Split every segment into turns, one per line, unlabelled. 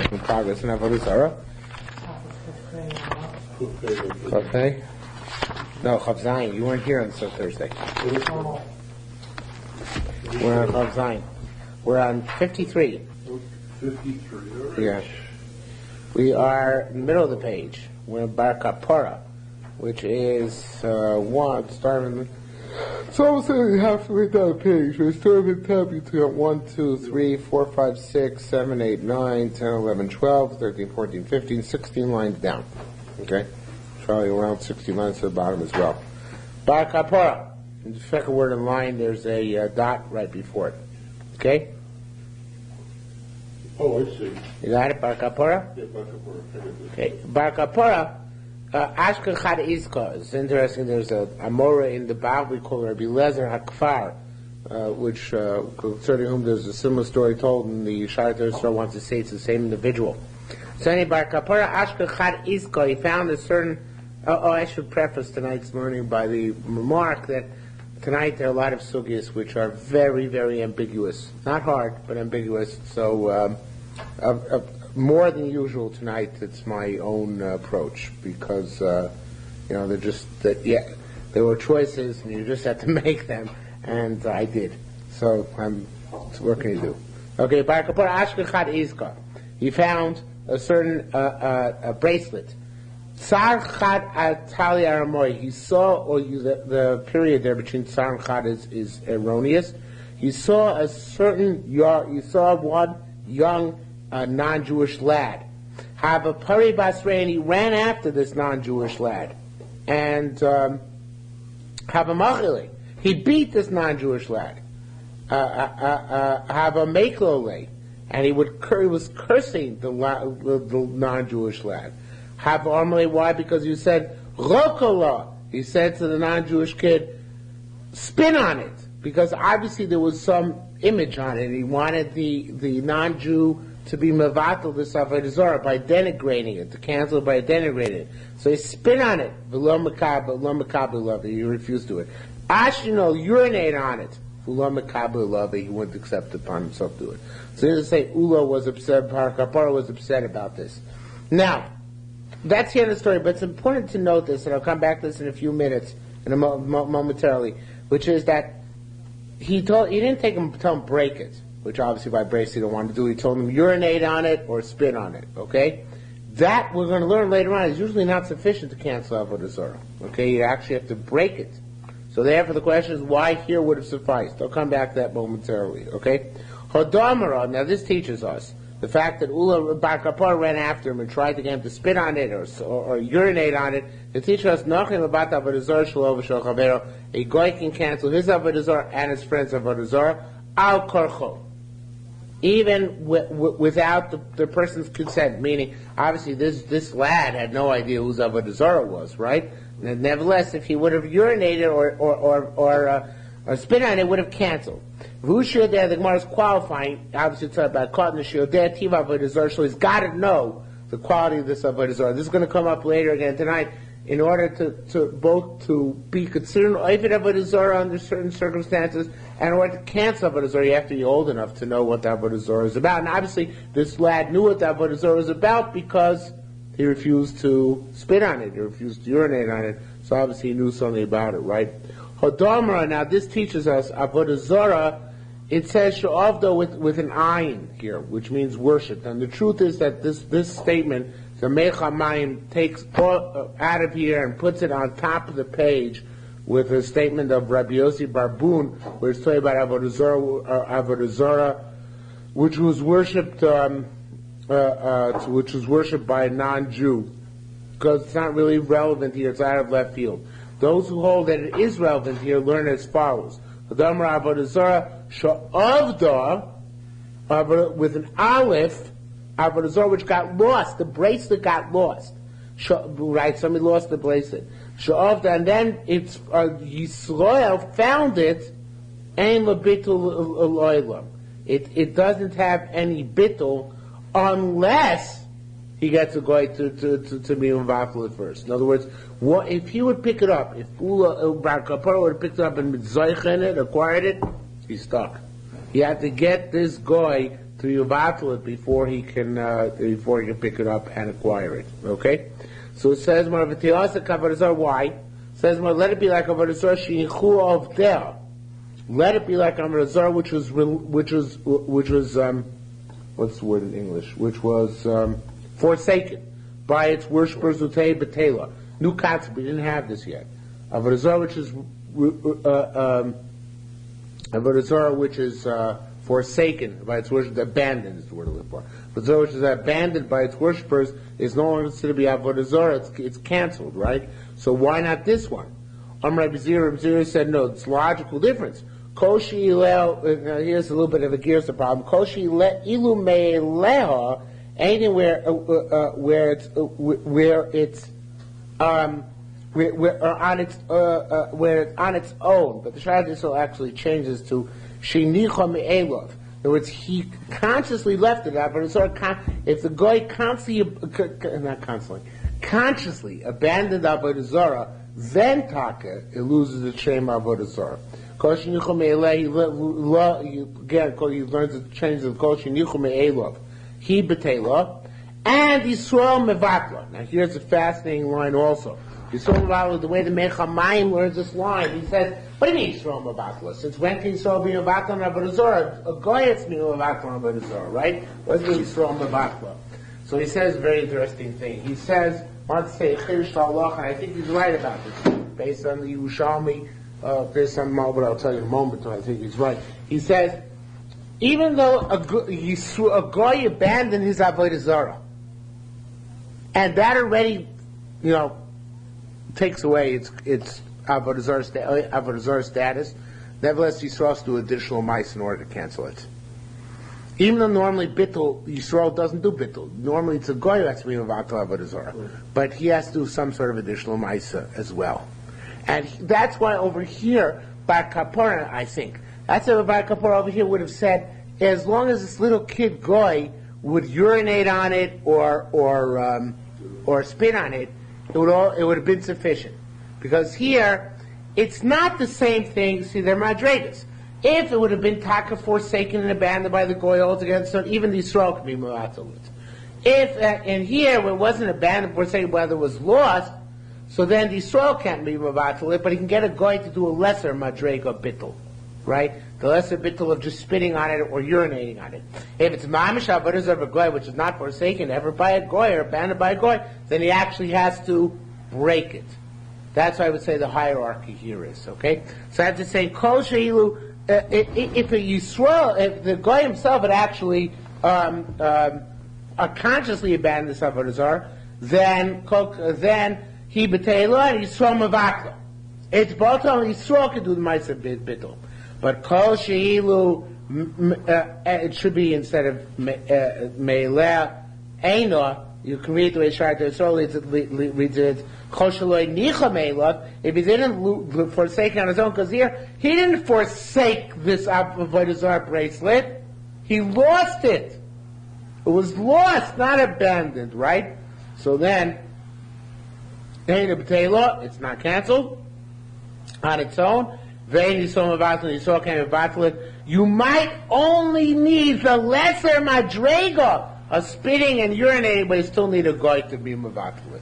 making progress in Avodah Zarah. Okay. No, Chav Zayin. You weren't here until Thursday. We're on Chav Zayin. We're on 53.
53, all right.
Yeah. We are in the middle of the page. We're in Bar Kapara, which is starting. It's almost halfway down the page. We're starting at the top. You got 1, 2, 3, 4, 5, 6, 7, 8, 9, 10, 11, 12, 13, 14, 15, 16 lines down. Okay? Probably around 16 lines to the bottom as well. Bar Kapara. In the second word in line, there's a dot right before it. Okay?
Oh, I see.
You got it, Bar Kapara?
Yeah, back up where
Okay. Bar Kapara, Ashka Chad Izka. It's interesting, there's a Amora in the Baal, we call Rabbi Lezer HaKfar, which, concerning whom there's a similar story told, and the Sharath Yisrael wants to say it's the same individual. So anyway, Bar Kapara, Ashka Chad Izka, he found a certain, I should preface tonight's learning by the remark that tonight there are a lot of sugyas which are very, very ambiguous. Not hard, but ambiguous. So, more than usual tonight, it's my own approach because, they're just, there were choices and you just had to make them, and I did. So, what can you do? Okay, Bar Kapara Ashkechad Izka. He found a certain a bracelet. Tsar Chad Atali Aramoy. He saw, the period there between Tsar and Chad is erroneous. He saw one young non-Jewish lad have a pari basrei, and he ran after this non-Jewish lad, and have a machile. He beat this non-Jewish lad. Have a meklole, and he was cursing the non-Jewish lad. Have armale. Why? Because he said rokola. He said to the non-Jewish kid, spin on it, because obviously there was some image on it. He wanted the non-Jew to be mevatel this Avodah Zarah by denigrating it, to cancel it by denigrating it. So he spin on it. V'lo mekabel love. He refused to it. Ashino, urinate on it. V'lo mekabel love. He wouldn't accept upon himself to do it. So he doesn't say Ula was upset, Bar Kapara was upset about this. Now, that's the end of the story, but it's important to note this, and I'll come back to this in a few minutes, momentarily, which is that he didn't tell him break it, which obviously by brace he don't want to do. He told him urinate on it or spit on it, okay? That, we're going to learn later on, is usually not sufficient to cancel Avodah Zarah, okay? You actually have to break it. So therefore the question is, why here would have sufficed? I'll come back to that momentarily, okay? Hodamara, now this teaches us the fact that Bar Kapara ran after him and tried to get him to spit on it or urinate on it. It teaches us nothing about Avodah Zarah shelo v'shel chavero. A guy can cancel his Avodah Zarah and his friend's Avodah Zarah al korcho, even without the person's consent. Meaning, obviously, this lad had no idea whose Avodah Zarah was, right? And nevertheless, if he would have urinated or spit on it, it would have canceled. Vushir there, the Gemara is qualifying. Obviously, it's about caught in the shiur there. Tiva Avodah Zarah, so he's got to know the quality of this Avodah Zarah. This is going to come up later again tonight. In order to be considered Oived Avodah Zarah under certain circumstances, and in order to cancel Avodah Zarah, you have to be old enough to know what the Avodah Zarah is about. And obviously, this lad knew what the Avodah Zarah was about because he refused to spit on it, he refused to urinate on it. So obviously, he knew something about it, right? Hodamra. Now, this teaches us Avodah Zarah. It says she'avdo with an ayin here, which means worship. And the truth is that this statement, the Mechamayim, takes out of here and puts it on top of the page with a statement of Rabbi Yossi Barbun, where it's talking about Avodah Zarah, which was worshipped by a non-Jew, because it's not really relevant here. It's out of left field. Those who hold that it is relevant here learn as follows: Avodah Zarah she'avda with an aleph. Avodah Zarah which got lost, the bracelet got lost. Right, somebody lost the bracelet. She'avda, and then it's Yisrael found it, and lebitul loylam. It doesn't have any bittul unless he gets a guy to be involved at first. In other words, if he would pick it up, if Bar Kapara would have picked it up and mitzayich in it, acquired it, he's stuck. He had to get this guy to Yuvatul it before he can pick it up and acquire it. Okay? So it says more Avodah Zarah. Why? It says more, let it be like Avodah Zarah shenichu of there. Let it be like Avodah Zarah, which was what's the word in English? Which was forsaken by its worshippers Utei Betela. New concept. We didn't have this yet. Avodah Zarah, which is forsaken by its worshippers, abandoned is the word I look for. Avodah Zarah, which is abandoned by its worshippers, is no longer considered to be Avodah Zarah. It's canceled, right? So why not this one? Rabbi Zira said no. It's logical difference. Koshi Now here's a little bit of a gears problem. Koshi ilu me'eleha, anything where it's on its own, but the Shadisol actually changes to shenicha me'elov. In other words, he consciously left it out, but if the guy consciously abandoned Avodah Zarah, then Taka, it loses the shame of Avodah Zarah. He learns to change the Kol Shenichu Me'elov. He Betela, and Yisrael Mevatla. Now here's a fascinating line also. Yisrael Mevatla, the way the Mechamayim learns this line, he says, what do you mean Yisrael Mevatla? Since when can Yisrael be Mevatla on Avodah Zarah? A Goyet's be Mevatla on Avodah Zarah, right? What does Yisrael Mevatla? So he says a very interesting thing. He says, I want to say Chirish Ta'alach, and I think he's right about this, based on the Yerushalmi, based on what I'll tell you in a moment, I think he's right. He says, even though a goy abandoned his Avodah Zarah, and that already, takes away its Avodah Zarah status, nevertheless Yisrael has to do additional mice in order to cancel it. Even though normally Bittul, Yisrael doesn't do Bittul. Normally it's a goy who has to be Mevatel Avodah Zarah. But he has to do some sort of additional Maisa as well. And that's why over here, Bar Kapora, I think, that's why Bar Kapora over here would have said, as long as this little kid goy would urinate on it or spit on it, it would have been sufficient. Because here, it's not the same thing, see, they're Madregas. If it would have been taka forsaken and abandoned by the goy altogether, so even the Yisrael could be meratel it. If in here where it wasn't abandoned, forsaken, whether it was lost, so then the Yisrael can't be meratel it, but he can get a goy to do a lesser madrega bittul, right? The lesser bittul of just spitting on it or urinating on it. If it's mamish avodah zarah of a goy, which is not forsaken ever by a goy or abandoned by a goy, then he actually has to break it. That's why I would say the hierarchy here is, okay? So I have to say, kol sheilu. If a Yisrael, if the Goy himself had actually consciously abandoned this Avodah Zarah, then he betela and Yisrael mavakla. It's both on Yisrael can do the Ma'aser Bittul, but Kol Sheilu it should be instead of Meileh Eina. You can read the way Shar Yisrael reads it. If he didn't forsake it on his own, because here he didn't forsake this Avodah Zarah bracelet, he lost it. It was lost, not abandoned, right? So then, it's not canceled on its own. You might only need the lesser madrega of spitting and urinating, but you still need a goy to be mavatul.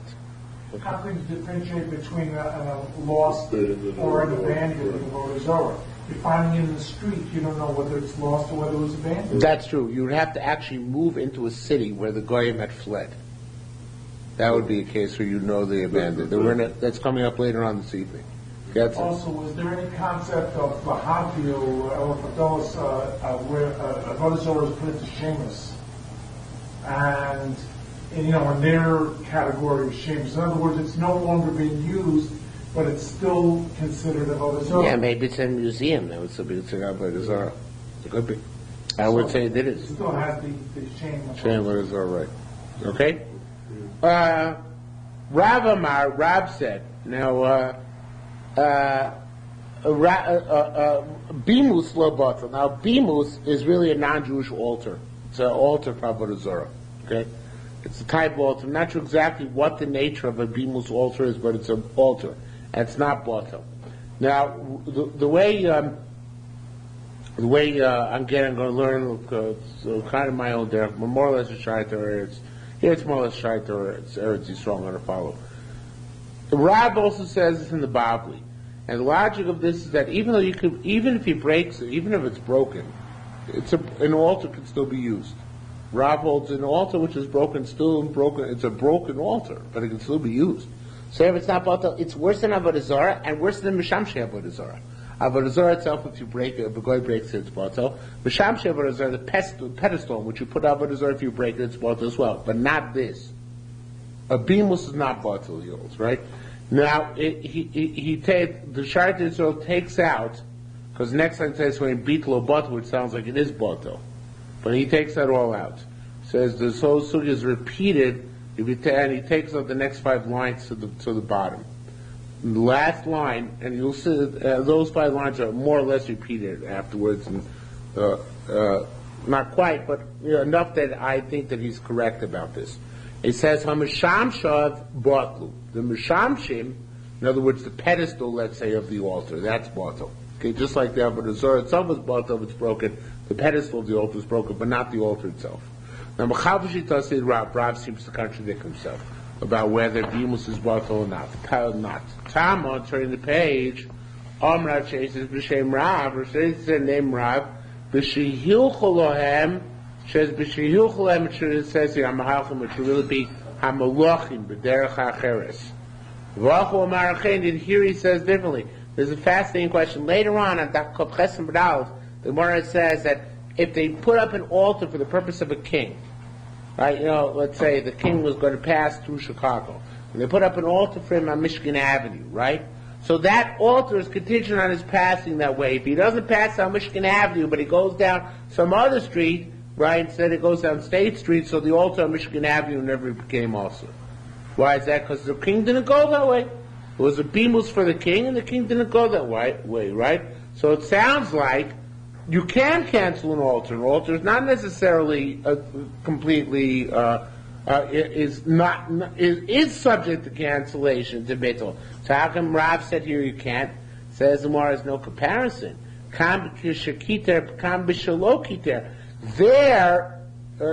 How can you differentiate between a lost or an abandoned Avodah Zarah? You're finding it in the street, you don't know whether it's lost or whether it was abandoned.
That's true. You would have to actually move into a city where the goyim had fled. That would be a case where you know they abandoned. That's coming up later on this evening.
Also, was there any concept of Lahavio or Pados where Avodah Zarah was put into Shemus? And in their category of shames. In other words, it's no longer being used, but it's still considered Avodah Zarah.
Yeah, maybe it's in a museum. That would still be considered Avodah Zarah. It could be. I would say it is.
It still has the shame.
Shame Avodah Zarah, right. Okay? Rav said, now, Bimus lo batel. Now, Bimus is really a non-Jewish altar. It's an altar for Avodah Zarah. Okay? It's a type of altar. I'm not sure exactly what the nature of a Bimus altar is, but it's an altar. And it's not batel. Now, the way The way I'm going to learn so kind of my own derech, but more or less a shiur Torah. Here it's more or less shiur Torah. It's Eretz Yisrael I'm going to follow. The Rab also says this in the Bavli, and the logic of this is that even if he breaks it, even if it's broken, an altar can still be used. Rab holds an altar which is broken, still broken. It's a broken altar, but it can still be used.
So if it's not batal, it's worse than Avodah Zarah and worse than Mishamshei Avodah Zarah.
Avodah Zarah itself, if you break it, if a guy breaks it, it's batal. Mishamshei Avodah Zarah, the pedestal in which you put Avodah Zarah, if you break it, it's batal as well. But not this. A bimus is not batal, he holds, right? Now, the Shiur Yisrael takes out, because next time it says when beat lo batal, which sounds like it is batal. But he takes that all out. Says the whole sugya is repeated, and he takes out the next 5 lines to the bottom. The last line, and you'll see those 5 lines are more or less repeated afterwards, and not quite, but enough that I think that he's correct about this. It says Hamisham Batlu. The Mishamshim, in other words, the pedestal, let's say, of the altar, that's Batal. Okay, just like the Avodah Zarah itself is Batal, it's broken. The pedestal of the altar is broken, but not the altar itself. Now, Mechavashita said Rav seems to contradict himself about whether Bimus is Batal or not. Tama, turning the page, Amrav says B'Shem Rav, or says the name Rav, B'Shehil Cholohem, says B'Shehil Cholohem, it says here, Hamahalchim, which would really be Hamalachim, B'Derech HaCheres. V'Achu Amarachein, and here he says differently. There's a fascinating question. Later on Daf Ches B'Daled, the Gemara says that if they put up an altar for the purpose of a king, right? Let's say the king was going to pass through Chicago, and they put up an altar for him on Michigan Avenue, right? So that altar is contingent on his passing that way. If he doesn't pass on Michigan Avenue, but he goes down some other street, right? Instead it goes down State Street, so the altar on Michigan Avenue never became altar. Why is that? Because the king didn't go that way. It was a bimus for the king, and the king didn't go that way, right? So it sounds like you can cancel an altar. An altar is not necessarily completely is subject to cancellation to bittul. So how come Rav said here you can't? Says the Gemara is no comparison. Kam b'shakiter, kam b'shalokiter. There,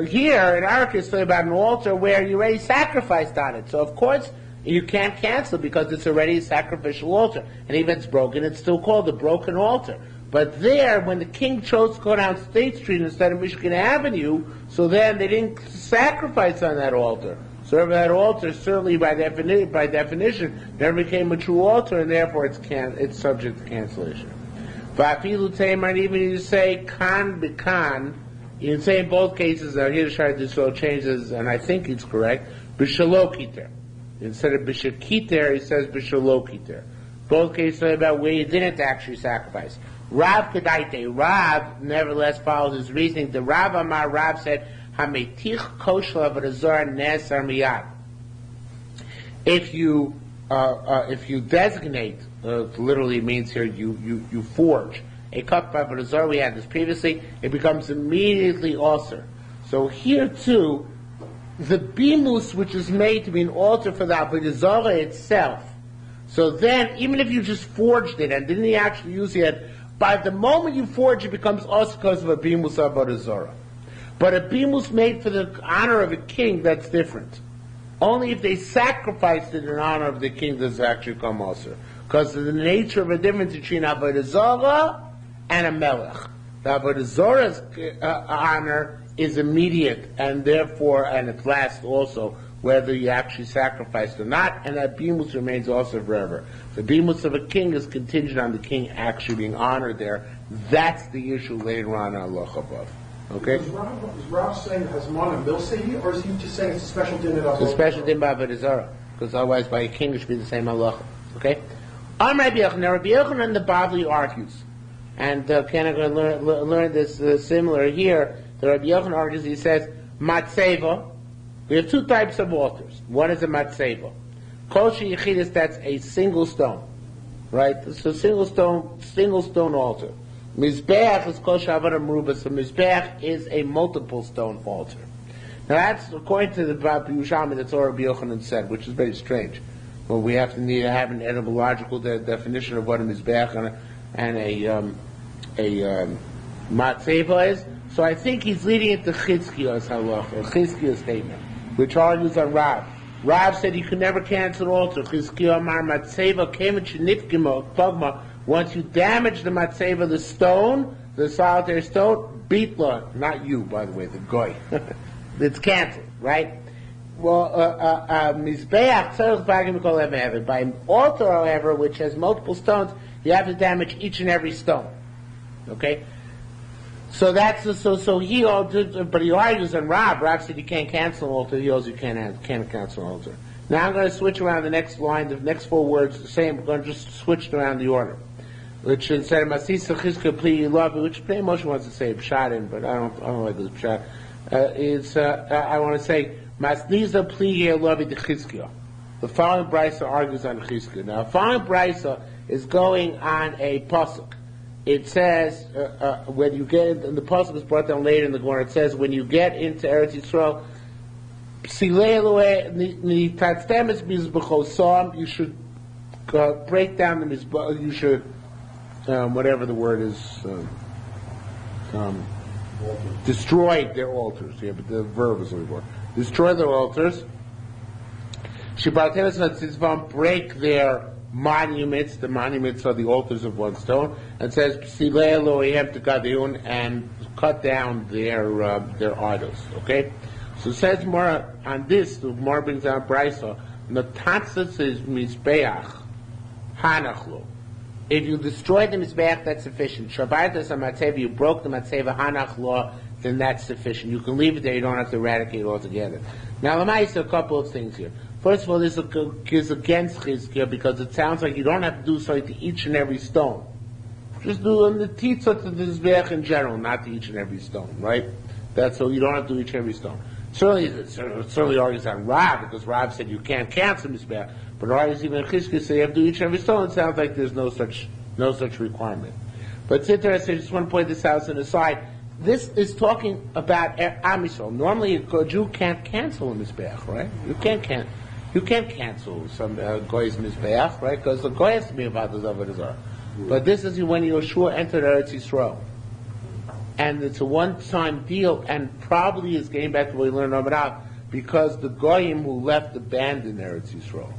here in our case, about an altar where you already sacrificed on it. So of course you can't cancel because it's already a sacrificial altar, and even if it's broken, it's still called a broken altar. But there, when the king chose to go down State Street instead of Michigan Avenue, so then they didn't sacrifice on that altar. So that altar, certainly by definition, never became a true altar, and therefore it's subject to cancellation. Va'afilu tamer, and even you say kan b'kan, you can say in both cases, here the Shiur Yisrael changes, and I think it's correct, b'shalokiter. Instead of b'shakiter, he says b'shalokiter. Both cases say about where you didn't actually sacrifice. Rav Kedaite, Rav nevertheless follows his reasoning. The Rav Amar, Rav said, Hametich koshel Avodah Zarah nes miyad. If you designate, literally means here you forge a cup of Avodah Zarah, we had this previously, it becomes immediately also. So here too, the bimus which is made to be an altar for the Avodah Zarah itself. So then, even if you just forged it and didn't actually use it, by the moment you forge it becomes also because of a bimus Avodah Zarah. But a bimus made for the honor of a king, that's different. Only if they sacrificed it in honor of the king does it actually come also. Because of the nature of a difference between Avodah Zarah and a melech. The Avodah Zarah's honor is immediate, and therefore, and it lasts also, whether you actually sacrificed or not, and that bimus remains also forever. The bimus of a king is contingent on the king actually being honored there. That's the issue later on Allah above. Okay?
Is Rav saying Hazman and Milsei, or is he just saying it's a special din of
It's a special din by Avodah Zarah, because otherwise by a king it should be the same Allah. Okay? Rabbi Yochanan the Bavli argues, and Ken are going to learn this similar here. The Rabbi Yochanan argues, he says, Matseva. We have 2 types of altars. One is a matzeva. Kol sheyichidus, that's a single stone, right? It's a single stone altar. Mizbeach is kol shavara meruba. So mizbeach is a multiple stone altar. Now that's according to the Yerushalmi. That's all Rabbi Yochanan said, which is very strange. Well, we have to have an etymological definition of what a mizbeach and Matzeva is. So I think he's leading it to Chizkiya's halacha, Chizkiya's statement, which argues on Rav. Rav said you can never cancel an altar. Chizkiya Amar Matzeva Kemet Shenitgima Pogma. Once you damage the Matzeva, the stone, the solitary stone, Beatla, not you, by the way, the goy. It's canceled, right? Well, Mizbeach Tzarech Bagim Kol Ever. By an altar, however, which has multiple stones, you have to damage each and every stone. Okay? So that's so he but he argues on Rav. Rav said you can't cancel an altar. He also you can't cancel an altar. Now I'm going to switch around the next line. The next four words the same. We're going to just switch around the order. Which instead of Masisa Chizkiya Pli Love, which Pnei Moshe wants to say Pshat in, but I don't like this Pshat. I want to say Masniza Pli Love the Chizkiya. The following brisa argues on Chizkiya. Now, the following brisa is going on a pasuk. It says when you get in, and the pasuk is brought down later in the Gemara. It says when you get into Eretz Yisrael, you should break down the mizbah. You should whatever the word is, destroy their altars. Yeah, but the verb is really destroy their altars. Break their monuments. The monuments are the altars of one stone. And says and cut down their idols. Okay, so it says more on this. The more brings down Brisa. Natatzas is mizbeach hanachlo. If you destroy the mizbeach, that's sufficient. Shabartas hamatzeva, you broke the matzeva hanachlo, then that's sufficient. You can leave it there. You don't have to eradicate it altogether. Now, Lamais, a couple of things here. First of all, this is against Chizkiya because it sounds like you don't have to do something to each and every stone. Just do the titzah to the mizbeach in general, not to each and every stone, right? That's so you don't have to do each and every stone. Certainly argues on Rav because Rav said you can't cancel mizbeach, but argues even Chizkiya said you have to do each and every stone. It sounds like there's no such requirement. But it's interesting. I just want to point this out as an aside. This is talking about Am Yisrael. Normally, a Jew can't cancel a mizbeach, right? You can't cancel some goy's mizbeach, right? Because the goy has to be about the Avodah Zarah. But this is when Yeshua entered Eretz Yisrael. And it's a one-time deal, and probably is getting back to what we learned about, because the goyim who left abandoned Eretz Yisrael.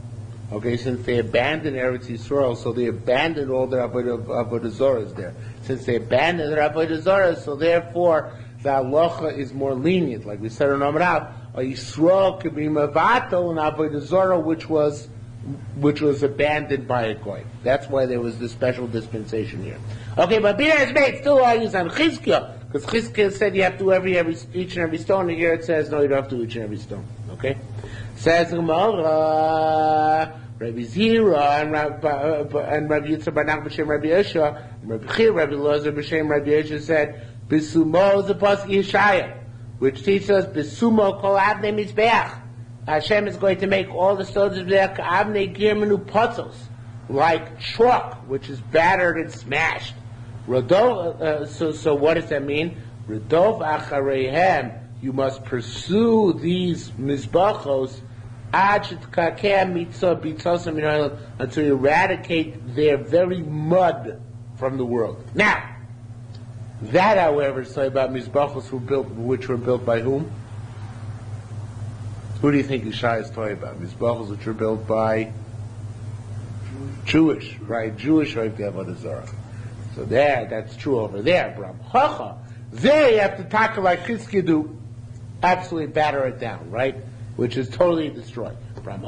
Okay, since they abandoned Eretz Yisrael, so they abandoned all their Avodah Zarahs there. Since they abandoned their Avodah Zarahs, so therefore the halacha is more lenient. Like we said in Amrav, a Yisrael could be mavatal in Avodah Zarah, which was abandoned by a goy. That's why there was this special dispensation here. Okay, but Bina is made still argues on Chizkiya, because Chizkiya said you have to do each and every stone, and here it says no, you don't have to do each and every stone. Okay, says Gemara, Rabbi Zira and Rabbi Yitzchak Bar Nachman b'shem Rabbi Yosha, and Rabbi Chir, Rabbi Lozer b'shem Rabbi Yosha said B'sumo is the pasuk Yeshaya, which teaches us B'sumo kol avnei mizbeach. Hashem is going to make all the stones of Mizbeach avnei girmenu potzos, like chalk, which is battered and smashed. So what does that mean? Rodov achareihem, you must pursue these mizbachos until you eradicate their very mud from the world. Now, that, however, is talking about mizbachos which were built by whom? Who do you think Yeshaya is talking about? Mizbachos which were built by Jewish, right? Jewish Avodah Zarah. So that's true over there. There you have to tackle like Chizkiya do, absolutely batter it down, right? Which is totally destroyed. But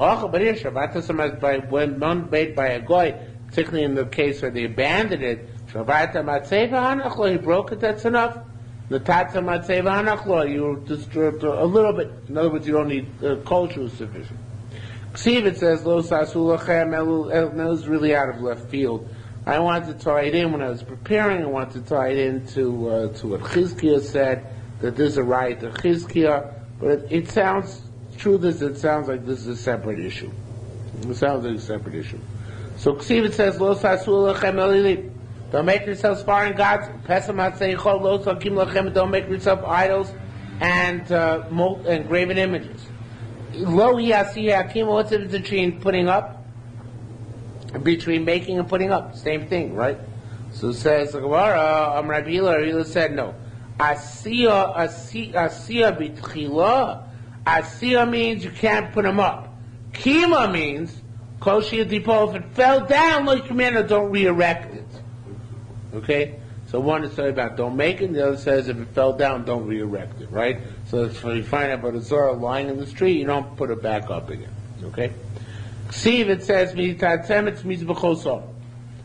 here, when one made by a goy, particularly in the case where they abandoned it, he broke it, that's enough. You disturbed a little bit. In other words, you don't need culture is sufficient. It says, that was really out of left field. I wanted to tie it in when I was preparing. I wanted to tie it into what Chizkiya said, that there's a right to Chizkiya, but it sounds, it sounds like this is a separate issue. It sounds like a separate issue. So Ksiv, it says, don't make yourselves foreign gods. Don't make yourself idols and graven images. What's the difference between putting up? Between making and putting up, same thing, right? So it says the Gemara, Rabbi Hila said no. Asiya bitchila. Asiya means you can't put them up. Kima means koshia dipo. If it fell down, like command, don't re-erect it. Okay. So one is talking about don't make it, and the other says if it fell down, don't re-erect it, right? So that's when you find out about a Zorah lying in the street, you don't put it back up again, okay? Siv, it says,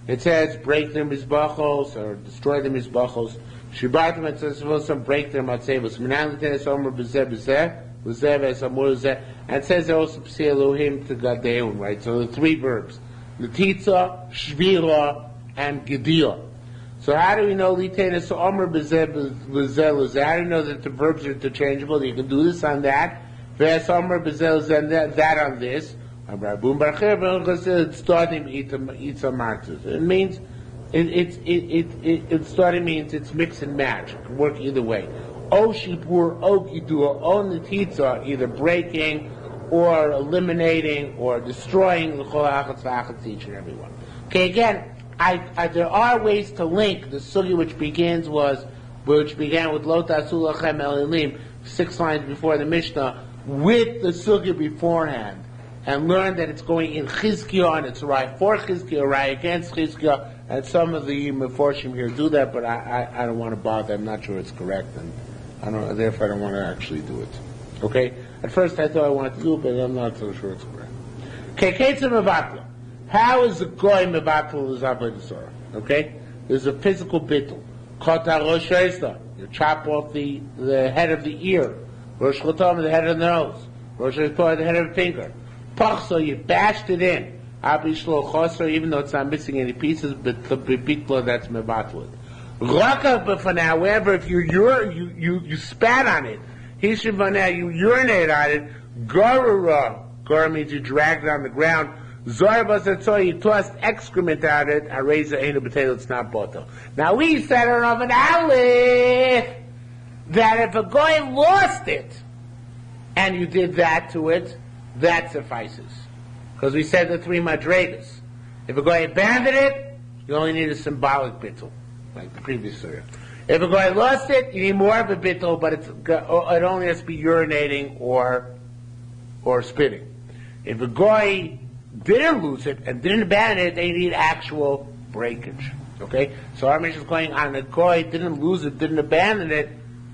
it says break their mizbachos, or destroy the mizbachos. Shibatim, it says, break their matzevos. And it says also, Psi Elohim to Gadeun, right? So the three verbs, Netitza, Shvira, and Gedia. So how do we know Litena so Omer Bezel? How do we know that the verbs are interchangeable? You can do this on that. Ves Omer Bezel and that on this. It's starting Itza Martus. It means it starting means it's mix and match. It can work either way. O Shipur, O Gidua, O Netitza, either breaking or eliminating or destroying the Chol Achatz V'Achatz each and every one. Okay, again. There are ways to link the sugi which began with Lo Ta'asu Lachem El Elim, 6 lines before the Mishnah, with the sugi beforehand, and learn that it's going in Chizkiah and it's right for Chizkiah, right against Chizkiah, and some of the Meforshim here do that, but I don't want to bother. I'm not sure it's correct, and therefore I don't want to actually do it. Okay? At first I thought I wanted to do it, but I'm not so sure it's correct. Okay, Ketzim Avatla. How is the goy mevatel is Avodah Zarah? Okay, there's a physical bittul. Kota rosh ha'isla. You chop off the head of the ear. Rosh chotam, the head of the nose. Rosh ha'isla, the head of the finger. Pachso, you bashed it in. Abi shlo chosro, even though it's not missing any pieces, but the bittul that's mevatel. Raka, but for now, however, if you spat on it, hishivanah, you urinate on it. Garura, gar means you dragged it on the ground. Zorba you tossed excrement out of it, I raise the ain't a potato, it's not bottle. Now we said of an aleph that if a guy lost it and you did that to it, that suffices. Because we said the 3 madregas. If a guy abandoned it, you only need a symbolic bittul, like the previous surah. If a guy lost it, you need more of a bittul, but it only has to be urinating or spitting. If a guy didn't lose it and didn't abandon it, they need actual breakage. Okay? So our mission is going on a goy, didn't lose it, didn't abandon it,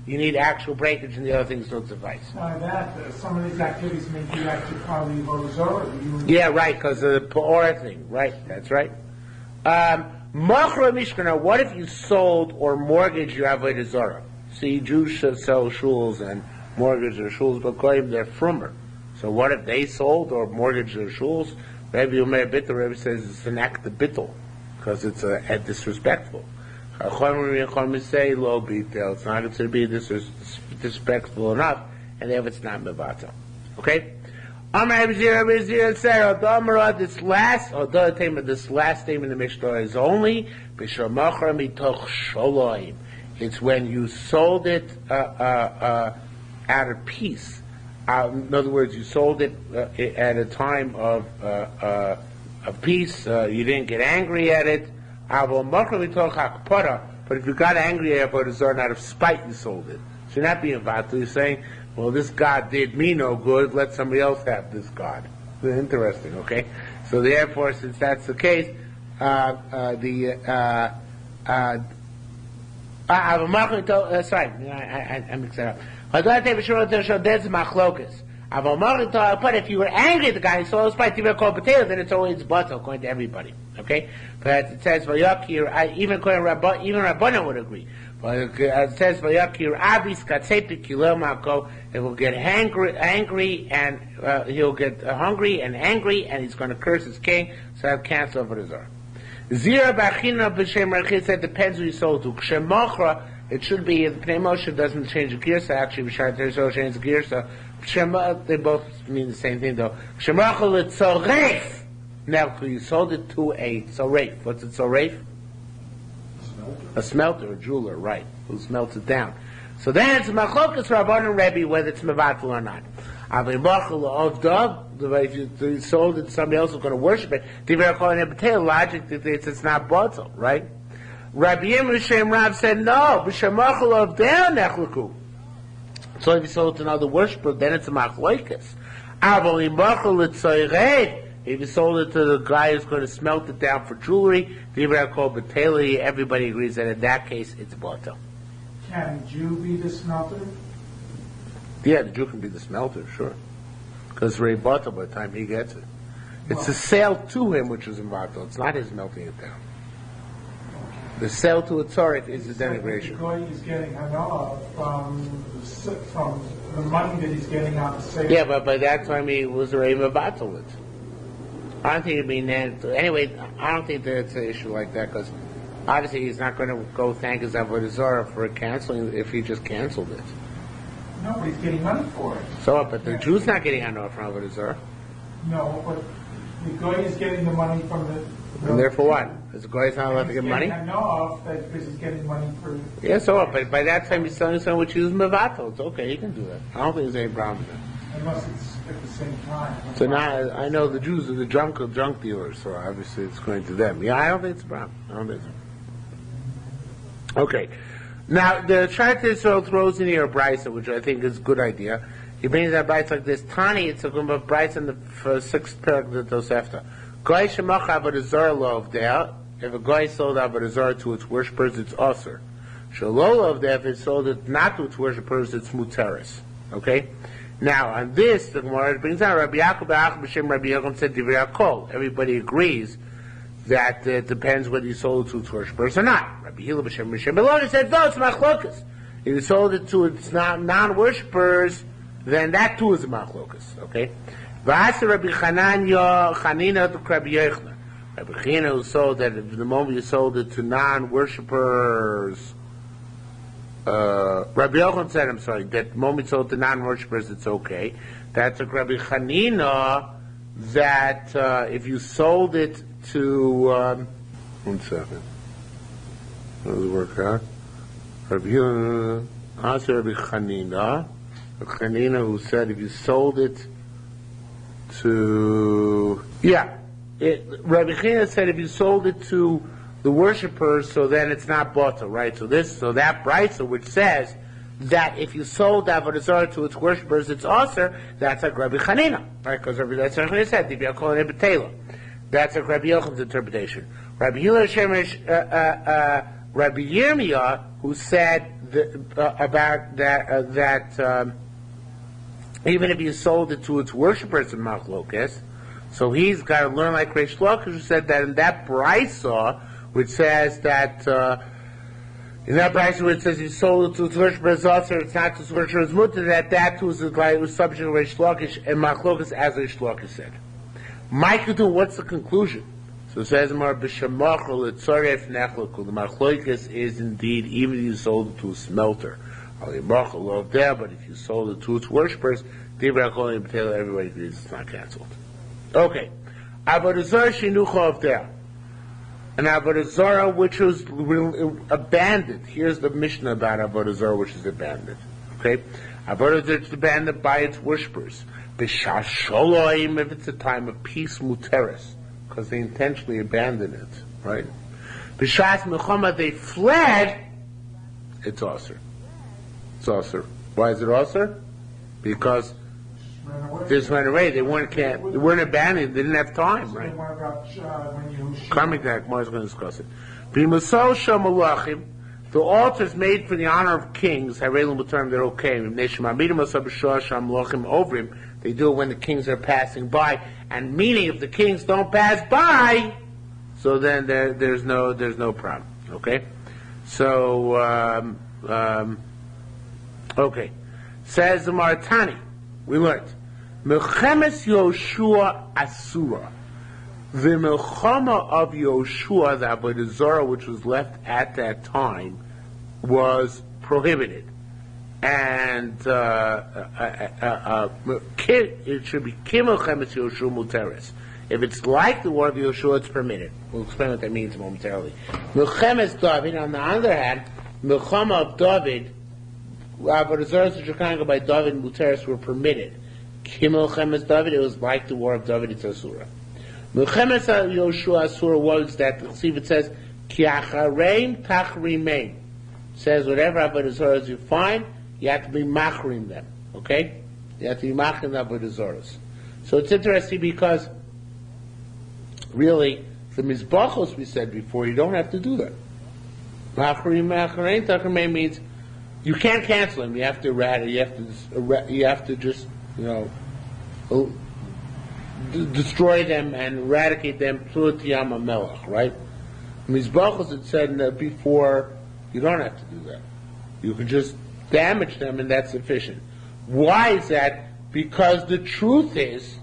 you need actual breakage and the other things don't suffice.
By that, some of these activities may be actually part of the Avodah Zarah.
Yeah, right, because of the Pa'ora thing. Right, that's right. Machra Mishkana, what if you sold or mortgaged your Avodah Zarah? See, Jews should sell shuls and mortgage their shuls, but according they're frumer. So what if they sold or mortgaged their shuls? Rabbi Yomer Bittul, Rabbi says it's an act of bittul, because it's a disrespectful. Say low bittul, it's not considered to be disrespectful enough, and therefore it's not mevatel. Okay? This last statement in the Mishnah is only it's when you sold it out of peace. In other words, you sold it at a time of peace. You didn't get angry at it. But if you got angry at Avodah Zarah out of spite, you sold it. So you're not being vatal. You're saying, well, this God did me no good. Let somebody else have this God. Interesting, okay? So therefore, since that's the case, sorry, I mixed that up. But if you were angry at the guy who sold his spite, then it's always but according to everybody. Okay? But it says, even Rabbanan would agree. But it says, it will get angry and he'll get hungry and angry and he's going to curse his king, so I'll cancel over the Zarah. Zira b'achina b'shem rechit said depends who you sold to. K'shem it should be, if Pnei Moshe doesn't change the girsa, actually B'shar Tereso changes the girsa. They both mean the same thing though. K'shem rachel l'tzoreif. Now, you sold it to a tzoreif. What's a tzoreif? A smelter, a jeweler, right, who smelts it down. So then it's machlokas Rabban and Rebbe whether it's mevatel or not. If you sold it to somebody else who's going to worship it, logic that it's not batel, right? Rabbi Yirmiyah Shem Rav said, no, b'shemachol of their nechluku. So if you sold it to another worshiper, then it's a machloikas. Avol imachol l'tzoyrei. If you sold it to the guy who's going to smelt it down for jewelry, everybody agrees that in that case it's bottle.
Can Jew be the smelter?
Yeah, the Jew can be the smelter, sure. Because it's already bottle by the time he gets it. It's the sale to him which is in bottle. It's not his melting it down. The sale to a tzarik is the denigration.
The guy is getting hana from the money that he's getting on the sale.
Yeah, but by that time he was already bottle it. I don't think it'd be anyway. I don't think that it's an issue like that because obviously he's not going to go thank his Avodah Zarah for canceling if he just canceled it.
No, but he's getting money for it.
So, but the Jew's not getting hana from Avodah Zarah.
No, but the guy is getting the money from the.
And therefore what? Is the guy's not allowed to get money?
No, because he's getting money for.
Yeah, so what? But by that time he's selling something which is mevatel. It's okay, he can do that. I don't think there's any problem with that.
Unless it's at the same time.
So now I know the Jews are the drunk dealers, so obviously it's going to them. Yeah, I don't think it's a problem. I don't think so. Okay. Now the Shrat Yisrael throws in here a brisa, which I think is a good idea. He brings that brisa like this. Tani, it's a good brisa in the sixth paragraph of the Tosefta. Goy shemach Avodah Zarah lo avdeh. If a guy sold Avodah Zarah to its worshippers, it's aser. Shelo lo avdeh. If it sold it not to its worshippers, it's muteris. Okay. Now, on this, the Gemara brings out Rabbi Yaakov B'Shem Rabbi Yochanan said Divrei Hakol. Everybody agrees that it depends whether you sold it to its worshippers or not. Rabbi Hillel B'Shem Eloni said, no, it's machlokas. If you sold it to its non-worshippers, then that too is a machlokas. Okay? V'asa Rabbi Chanina to Rabbi Yochanan. Rabbi Chanina who sold that the moment you sold it to non-worshippers, Rabbi Yochanan said, I'm sorry, that the moment sold to non-worshippers, it's okay. That's a Rabbi Chanina, that if you sold it to, 1 second. How does it work out? Rabbi Chanina who said if you sold it to, Rabbi Chanina said if you sold it to the worshippers, so then it's not bottle, right? So that brisa which says that if you sold Avodah Zarah to its worshippers, it's aser. That's like Rabbi Chanina, right? Because that's what Rabbi said. If you're calling it betela, that's like Rabbi Yochanan's interpretation. Rabbi Yirmiyah, who said about that even if you sold it to its worshippers in Machlokes, so he's got to learn like Reish Lakish, who said that in that brisa, which says that in that brisa where it says you sold it to its worshippers also, it's not to its worshippers mutter, that too is subject to Reish Lakish and Machlokes as Reish Lakish said. Ma'ikudu, what's the conclusion? So it says more b'shemachol etzoref nechlokul. The Machlokes is indeed even if you sold it to a smelter, but if you sold it to its worshippers, everybody agrees it's not cancelled. Okay, Avodah Zarah shinucha of there. An Avodah Zarah which was abandoned. Here's the Mishnah about Avodah Zarah which is abandoned. Okay, Avodah Zarah is abandoned by its worshippers. B'shas sholoim, if it's a time of peace, muteris, because they intentionally abandoned it, right? B'shas milchama, they fled. It's aser. It's aser. Why is it aser? Because they just went away. They weren't abandoned. They didn't have time, right? Coming to that, Gemara is going to discuss it. B'musal shamalachim, the altars made for the honor of kings. Harelim term they're okay. Over him. They do it when the kings are passing by, and meaning if the kings don't pass by, so then there's no problem. Okay, so okay, says the Maratani. We learned Milchemes Yoshua Asura. The Milchama of Yoshua, the Avodah Zarah, which was left at that time, was prohibited. And it should be Kimilchemes Yoshua Muteris. If it's like the war of Yoshua, it's permitted. We'll explain what that means momentarily. Milchemes David, on the other hand, Milchama of David, Avodah Zarah which were by David and Muteris were permitted. Kimilchemes David, it was like the war of David, it's Asura. Milchemes Yoshua Asura was that, see if it says, Ki achareim tachrimein. Says whatever Avodah Zarahs you find, you have to be machrim them. Okay? You have to be machrim the Avodah Zarahs. So it's interesting because really the mizbachos we said before, you don't have to do that. Machrim tachrimein means you can't cancel them. You have to you have to just destroy them and eradicate them through Tiyam HaMelech, right? Mizbachos had said before, you don't have to do that. You can just damage them and that's sufficient. Why is that? Because the truth is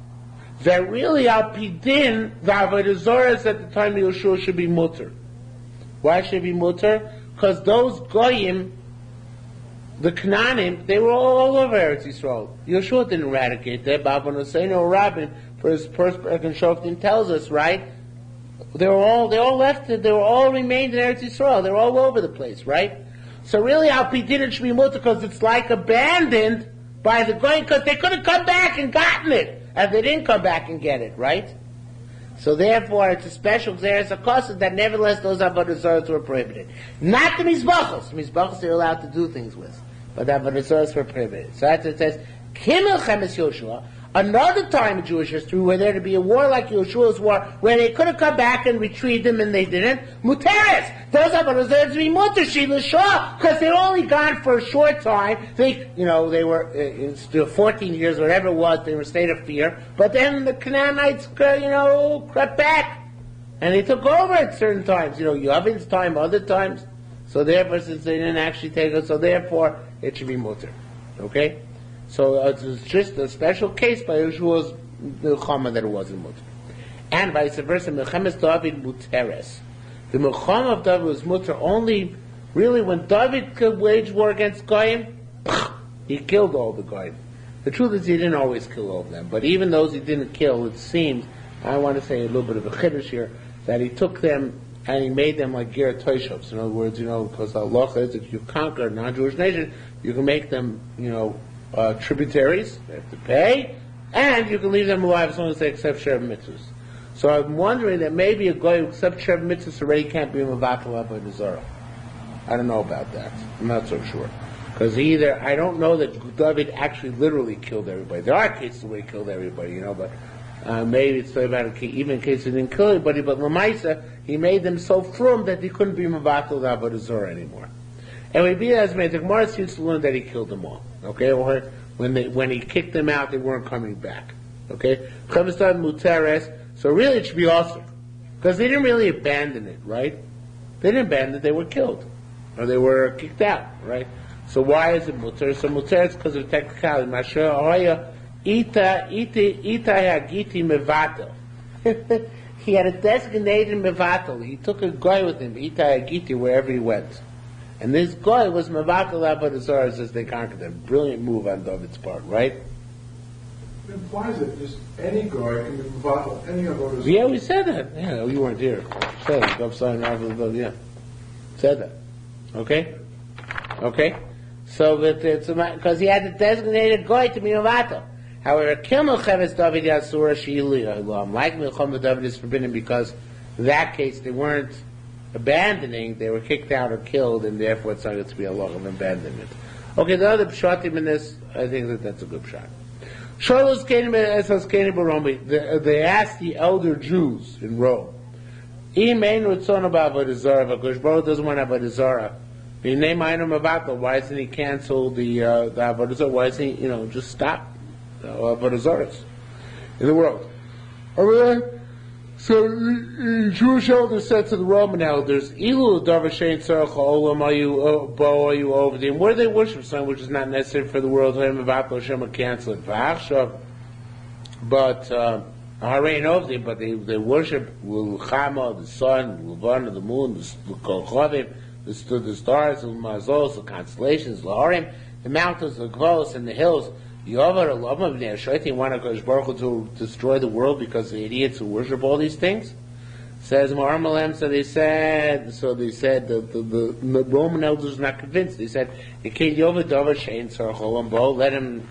that really al pidin, the Avodah Zarahs at the time of Yeshua should be mutter. Why should it be mutter? Because those goyim, the Canaanim, they were all over Eretz Yisrael. Yeshua didn't eradicate them. Baba Noseinu Rabin, for his first Perkin Shoftim tells us, right? They all left it. They all remained in Eretz Yisrael. They're all over the place, right? So really, Al Pidin it should be mutter because it's like abandoned by the Goyim because they could have come back and gotten it, and they didn't come back and get it, right? So therefore, it's a special Xeris HaKosov that nevertheless those Avodah Zarahs were prohibited. Not the Mizbachos. Mizbachos they're allowed to do things with, but the Avodah Zarahs were prohibited. So that's what it says. Kimel Chemes Yoshua. Another time in Jewish history where there to be a war like Yeshua's war, where they could have come back and retrieved them and they didn't. Muteres. Those Avodah Zarahs to be muter shila shah because they're only gone for a short time. They were still 14 years, whatever it was. They were in a state of fear. But then the Canaanites, crept back and they took over at certain times. Yavin's time, other times. So therefore, since they didn't actually take it, so therefore it should be muter. Okay. So it's just a special case by Yeshua's Milchama that it wasn't mutter. And vice versa, Milchemes David muteres. The Milchama of David was mutter only really when David could wage war against Goyim, he killed all the Goyim. The truth is he didn't always kill all of them, but even those he didn't kill, it seemed, I want to say a little bit of a chiddush here, that he took them and he made them like Ger Toishovs. In other words, because Allah says if you conquer a non-Jewish nation, you can make them, tributaries, they have to pay, and you can leave them alive as long as they accept Shev Mitzvahs. So I'm wondering that maybe a guy who accepts Shev Mitzvahs already can't be a Mavatal Avodah Zarah. I don't know about that. I'm not so sure. Because I don't know that David actually literally killed everybody. There are cases where he killed everybody, but maybe it's about even in case he didn't kill anybody, but Lamaisa, he made them so frum that he couldn't be Mavatal Avodah Zarah anymore. And we be as made the Gemara seems to learn that he killed them all. Okay, or when he kicked them out, they weren't coming back. Okay, Muteres. So really, it should be awesome because they didn't really abandon it, right? They didn't abandon it; they were killed, or they were kicked out, right? So why is it muter? So muter is because of technicality. Masha Oya Ita Hagiti Mevatel. He had a designated Mevatel. He took a guy with him, Ita Hagiti, wherever he went. And this guy was Mevatel Avodah Zarahs as they conquered them. Brilliant move on David's part, right?
It implies that just any guy can be Mevatel, any Avodah Zarah.
Yeah, we said that. Yeah, you weren't here. Said it. Dov Sign Rav, yeah. Said that. Okay? Okay? So that it's because he had a designated guy to be Mevatel. However, Kilmel Cheves David Yasura Sheili Olam. Like Milchama David is forbidden because in that case they weren't abandoning, they were kicked out or killed, and therefore it's not going to be a law of abandonment. Okay, the other pshatim in this, I think that's a good pshat. They asked the elder Jews in Rome, Avodah doesn't want Avodah Zarah. Why doesn't he cancel the Avodah Zarah? Why doesn't he, just stop Avodah Zarahs in the world? Over there? So the Jewish elders said to the Roman elders, "Ilu darvashein tzarach ha'olam ayu over them." Where do they worship something which is not necessary for the world? Cancel it. But harein over them. But they worship Chama, the sun, Levana, the moon, the Kochavim, the stars, the Mazos, the constellations, the Harim, the mountains, the Gvolos, and the hills. Yovar Alama Bnei Shaitim want Baruch Hu to destroy the world because the idiots who worship all these things. Says Marmalem. So they said the Roman elders were not convinced. They said, let him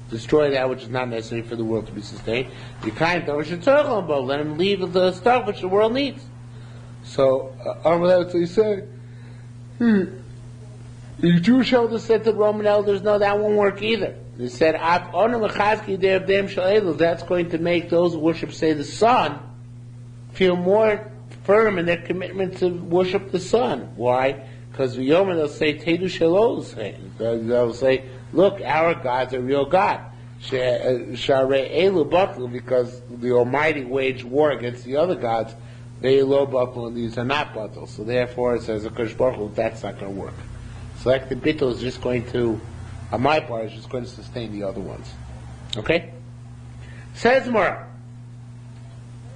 destroy that which is not necessary for the world to be sustained. Let him leave the stuff which the world needs. So, that's what he said. The Jewish elders said to the Roman elders, no, that won't work either. They said, that's going to make those who worship, say, the sun, feel more firm in their commitment to worship the sun. Why? Because they'll say, Tedu Shalos. They'll say, look, our God's a real God. Because the Almighty waged war against the other gods. They low batul, and these are not batul. So therefore, it says, that's not going to work. So like the bittul is just going to, on my part, is just going to sustain the other ones. Okay? Says more.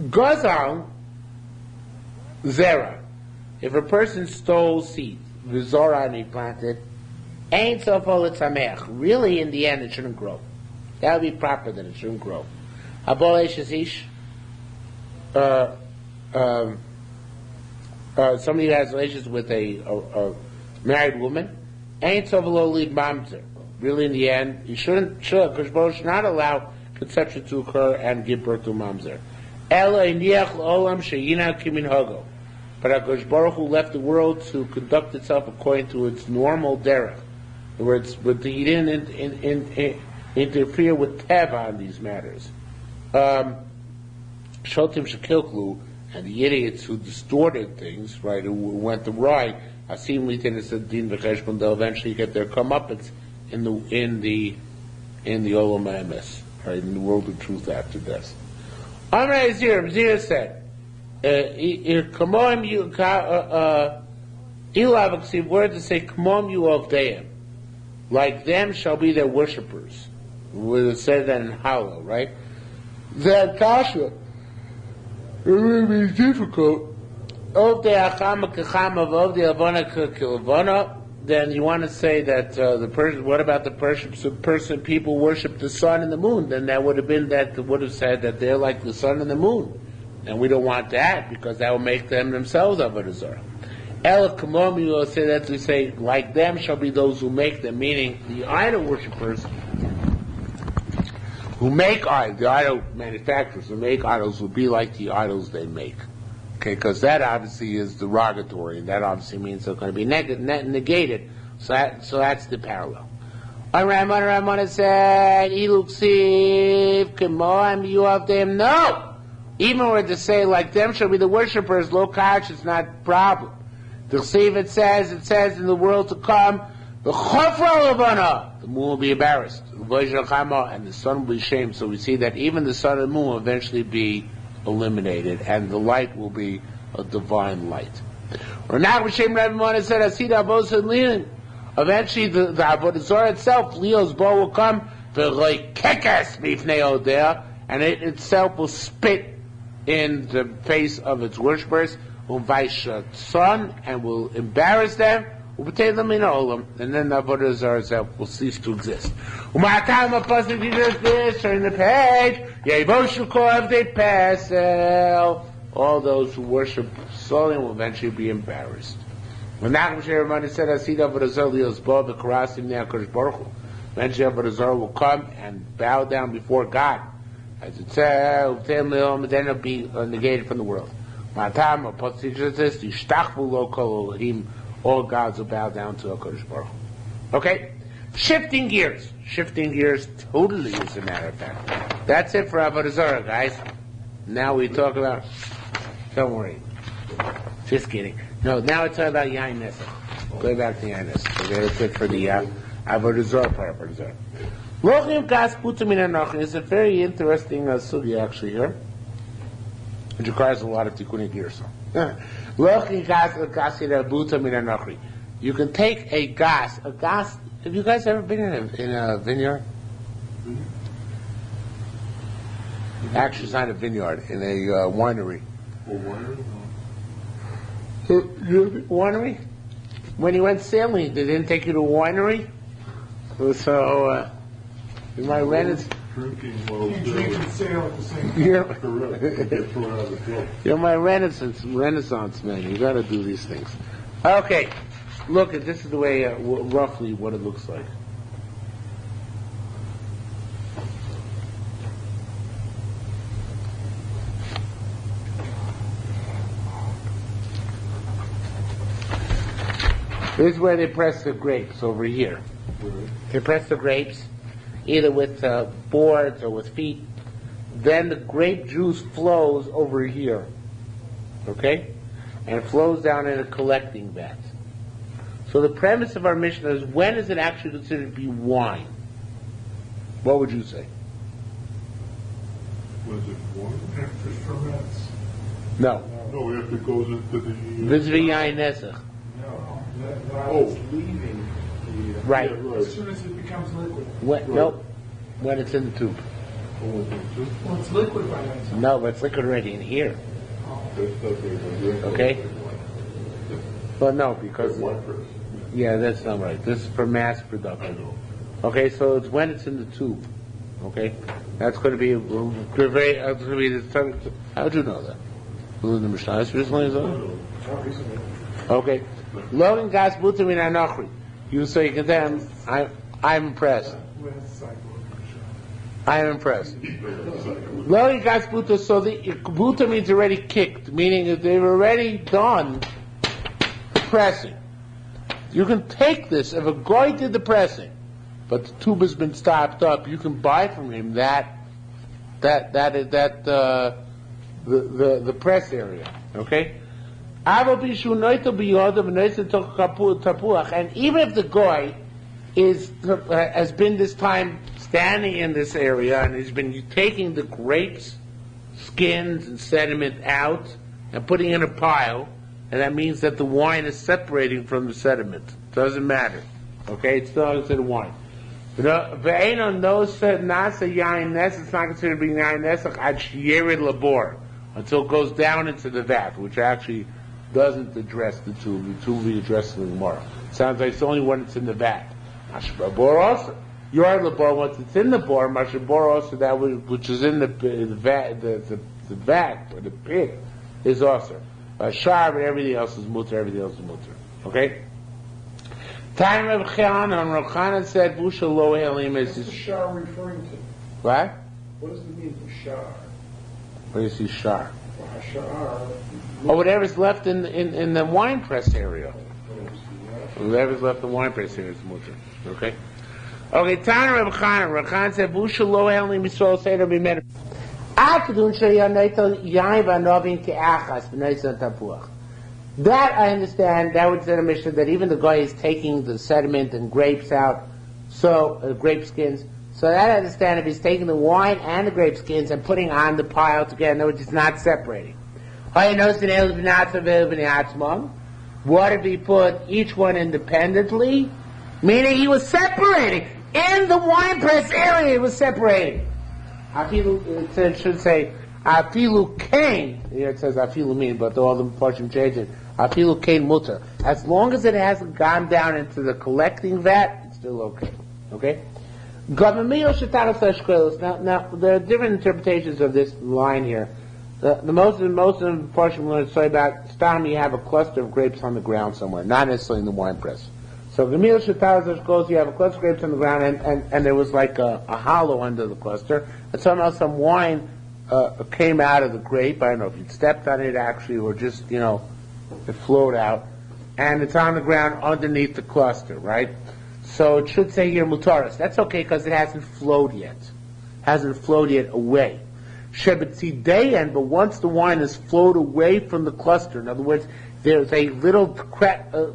Gazal zera. If a person stole seeds, v'zora, and he planted, ain't so samech. Really, in the end, it shouldn't grow. That would be proper that it shouldn't grow. Habol ish. Somebody who has relations with a married woman, ain't so lead mamzer. Really, in the end, he shouldn't. Because should not allow conception to occur and give birth to mamzer. But HaKadosh Baruch Hu left the world to conduct itself according to its normal derech. In other words, he didn't interfere with Teva on these matters. Shotim Shekilklu, and the idiots who distorted things, right, who went awry, Asim Litin Din V'Cheshbon, they'll eventually get their comeuppance in the Olam HaEmes, right, in the world of truth after death. Amrei Zir said, Kamom you Ilav word to say Kamom you of Deim, like them shall be their worshippers. We said that in Hallel, right? That Kasha, it will be difficult. Of the Achama Kachama of the Avana Kilavana, then you want to say that the person. What about the person? People worship the sun and the moon. Then that would have been that would have said that they're like the sun and the moon, and we don't want that because that will make them themselves Avodah Zarah. El Kamom, you will say that to say like them shall be those who make them, meaning the idol worshippers who make idols, the idol manufacturers who make idols will be like the idols they make. Okay, because that obviously is derogatory, and that obviously means they're going to be negated. So that's the parallel. Ramana said, "Iluksiv Kemoam, you of them." No, even were to say like them shall be the worshippers. Low kash is not a problem. The it says in the world to come, the moon will be embarrassed, and the sun will be shamed. So we see that even the sun and moon will eventually be eliminated, and the light will be a divine light. Eventually, the Avodah Zarah itself, Leo's bow will come, and it itself will spit in the face of its worshippers, sun, and will embarrass them, and then the Avodah Zarah itself will cease to exist. Turn the page. All those who worship solely will eventually be embarrassed. When Nachum Shemani said, "Asida Avodah Zarah lios bo b'karasim ne'akadosh Baruch Hu," eventually Avodah Zarah will come and bow down before God, as it says, and then it'll be negated from the world. All gods will bow down to HaKadosh Baruch Hu. Okay? Shifting gears, totally as a matter of fact. That's it for Avodah Zarah, guys. Now we talk about, don't worry. Just kidding. No, now it's all about Yain Nesa. Go back to Yain Nesa. Okay, that's it for the Avodah Zarah part of Avodah Zarah. Lochim Gas Putamina Nachin is a very interesting sugya actually here. It requires a lot of tikkuning gears. Lochim Gas Putamina Nachri. You can take a gas. Have you guys ever been in a vineyard? Actually, it's not a vineyard, in a winery. Winery? When you went sailing, they didn't take you to a winery? So, you might rent it.
Drinking while
You drink and sail at the same time.
You're my Renaissance man. You got to do these things. Okay, look, this is the way, roughly what it looks like. This is where they press the grapes, over here. They press the grapes, either with boards or with feet. Then the grape juice flows over here, okay? And it flows down in a collecting vat. So the premise of our Mishnah is, when is it actually considered to be wine? What would you say?
Was it one?
After ferments.
No.
No, after it goes into the...
This is yain nesach.
No.
Oh, leaving the...
Right.
Yeah,
As
right.
soon as it becomes liquid.
Nope. When it's in the tube.
Well, it's liquid by that time.
No, but it's liquid already in here.
Okay.
Okay. Well, no, because...
One person.
Yeah, that's not right. This is for mass production. Okay, so it's when it's in the tube. Okay? That's going to be that's going to be the... How'd you know that? Was it the Mishnah recently as well? Okay. Logan gas butamin anochri. You say condemn. I'm impressed. I am impressed. Logan gas buta, so the buta means already kicked, meaning that they've already done pressing. You can take this, if a guy did the pressing, but the tube has been stopped up, you can buy from him the press area. Okay? And even if the guy has been this time standing in this area and he's been taking the grapes, skins, and sediment out and putting in a pile, and that means that the wine is separating from the sediment. Doesn't matter. Okay? It's still considered wine. It's not considered being yain nesach ad shiur labor, until it goes down into the vat, which actually doesn't address the tube. The tube will be addressed in the Gemara. Sounds like it's only when it's in the vat. Mashabor also. Your labor, once it's in the bor, mashabor also, that which is in the vat, the vat or the pit, is also. Shar, but everything else is mutter. Everything else is mutter. Okay. Time of Chanan, and Rav Chanan said, "Busha lo helim is."
What's the shar referring to?
What?
What does it mean for shar?
What do you see, shar?
Well, shar.
Or whatever's left in the wine press area. Whatever's left in the wine press area is mutter. Okay. Okay. Time of Chanan. Rav Chanan said, "Busha lo helim Yisrael seder b'med." That I understand. That would say the Mishnah that even the guy is taking the sediment and grapes out, so grape skins. So that I understand, if he's taking the wine and the grape skins and putting on the pile together, in other words, it's not separating. What if he put each one independently? Meaning he was separating in the wine press area. He was separating. It should say afilu kain. Here it says afilu mean, but all the portion change it. Afilu kain mutter. As long as it hasn't gone down into the collecting vat, it's still okay. Okay. Now, there are different interpretations of this line here. The most of the portion we're going to say about stam, you have a cluster of grapes on the ground somewhere, not necessarily in the wine press. So Gemil Shetaz goes, you have a cluster of grapes on the ground, and there was like a hollow under the cluster, and somehow some wine came out of the grape. I don't know if you'd stepped on it actually, or just, it flowed out, and it's on the ground underneath the cluster, right? So it should say here mutaris. That's okay because it hasn't flowed yet. Hasn't flowed yet away. Shebetzidayan, but once the wine has flowed away from the cluster, in other words, there's a little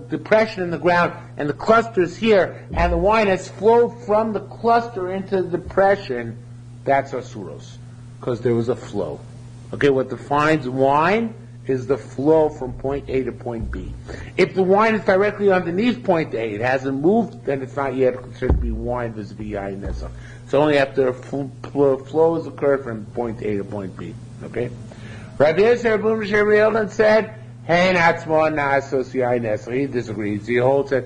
depression in the ground, and the cluster is here, and the wine has flowed from the cluster into the depression, that's asuros, because there was a flow. Okay, what defines wine is the flow from point A to point B. If the wine is directly underneath point A, it hasn't moved, then it's not yet considered to be wine vis-a-vis yain nesach. It's only after a flow has occurred from point A to point B. Okay? Rabbi Yisrael said, "Hey, that's more nasos yain nesach." He disagrees. He holds that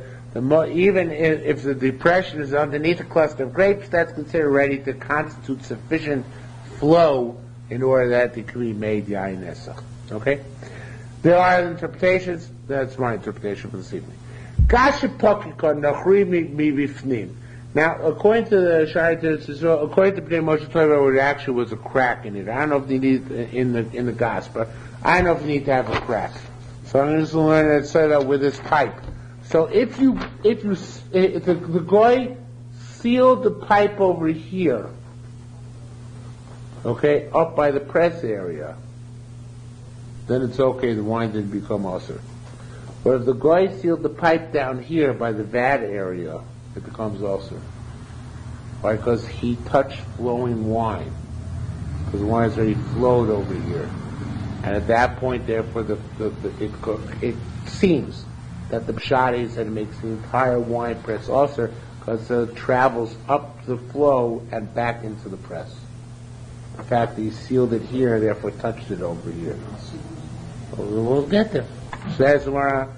even if the depression is underneath a cluster of grapes, that's considered ready to constitute sufficient flow in order that it can be made yain nesach. Okay? There are interpretations. That's my interpretation for this evening. Now, according to the Shari, according to Bnei Moshe Torah, there actually was a crack in it. I don't know if you need in the gas, but I don't know if you need to have a crack. So I'm just learning that set up with this pipe. So if the guy sealed the pipe over here, okay, up by the press area, then it's okay, the wine didn't become usher. But if the guy sealed the pipe down here by the vat area, it becomes usher. Why? Because he touched flowing wine. Because the wine has already flowed over here. And at that point, therefore, it seems that the pshat is that it makes the entire wine press usher, because it travels up the flow and back into the press. In fact, he sealed it here, therefore touched it over here. We'll get there. Says Mara,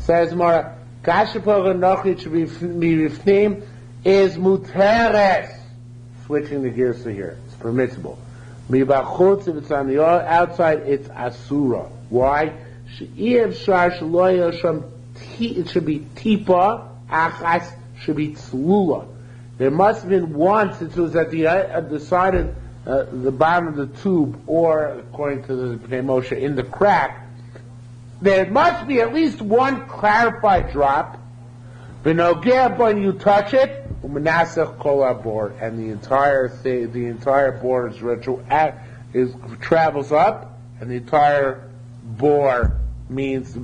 Kashapoga Nochri should be Mifnim is Muteres. Switching the gears to here. It's permissible. Mibachutz, if it's on the outside, it's Asura. Why? It should be Tipa, Achas should be Tzlula. There must have been one, since it was at the side of the bottom of the tube, or according to the Bnei Moshe, in the crack, there must be at least one clarified drop. V'nogeh when you touch it, u'menasech kol habor, and the entire bore travels up, and the entire bore means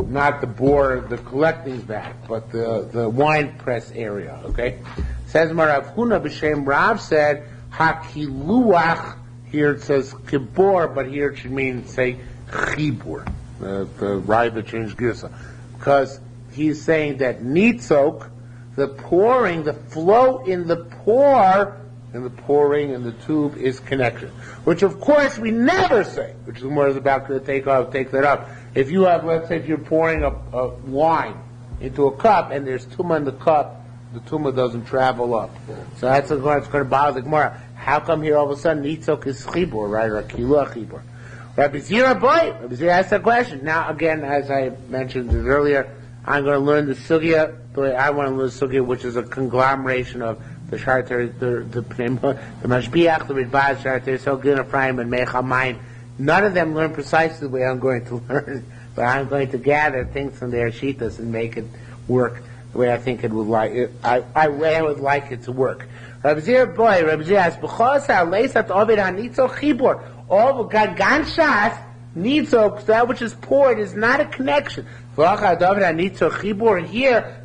not the bore, the collecting vat, but the wine press area. Okay, says Marav Huna b'shem Rav said hakiluach. Here it says kibor, but here it should mean, say, chibur. The Riva changed girsa. Because he's saying that nitzok, the pouring, the flow in the pour, and the pouring in the tube is connection. Which of course we never say, which the Gemara is about to take that up. If you have, let's say if you're pouring a wine into a cup and there's tumah in the cup, the tumah doesn't travel up. So that's going to bother the Gemara. How come here all of a sudden nitzok is chibur, right, or kiluach chibur? Rabbi Zira asked that question. Now again, as I mentioned earlier, I'm going to learn the sugya the way I want to learn the sugya, which is a conglomeration of the Sharter, the Mashbiach, the Ridbaz, Sharter, Sogin Ephraim, and Mechamayim. None of them learn precisely the way I'm going to learn, but I'm going to gather things from their shitas and make it work the way I think it would like it. I would like it to work. Rabbi Zira asks, "B'chos ha'leisat ovid ha'nitzok chibur." All ganshas nitzok, that which is poured, is not a connection. Here,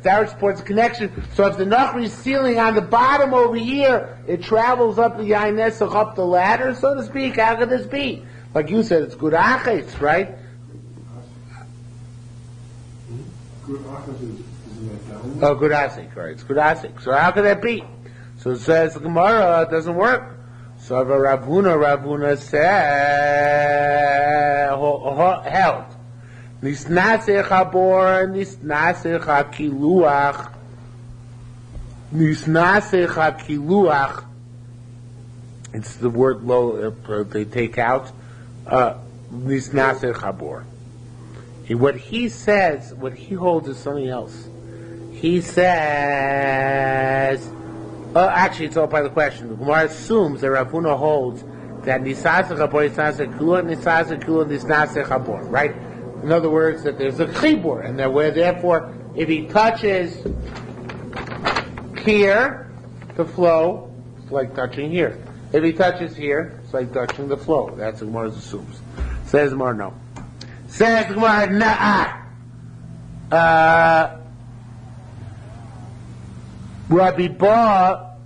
that supports a connection. So if the nachri is sealing on the bottom over here, it travels up the yainessach, up the ladder, so to speak. How could this be? Like you said, it's good achis, right?
Good achas is in
Oh, good asik, right? It's good asik. So how could that be? So it says the Gemara, it doesn't work. So Ravuna said, held. Nisnasech habor, nisnasech hakiluach, nisnasech hakiluach. It's the word low, they take out, nisnasech habor. What he says, what he holds is something else. He says, actually, it's all by the question. The Gemara assumes that Rav Huna holds that nisasech habor, nisasech kula, nisasech habor, right? In other words, that there's a chibur, and that where therefore, if he touches here, the flow, it's like touching here. If he touches here, it's like touching the flow. That's what Gemara assumes. Says Gemara, no. Says Gemara, nah. Rabbi Ba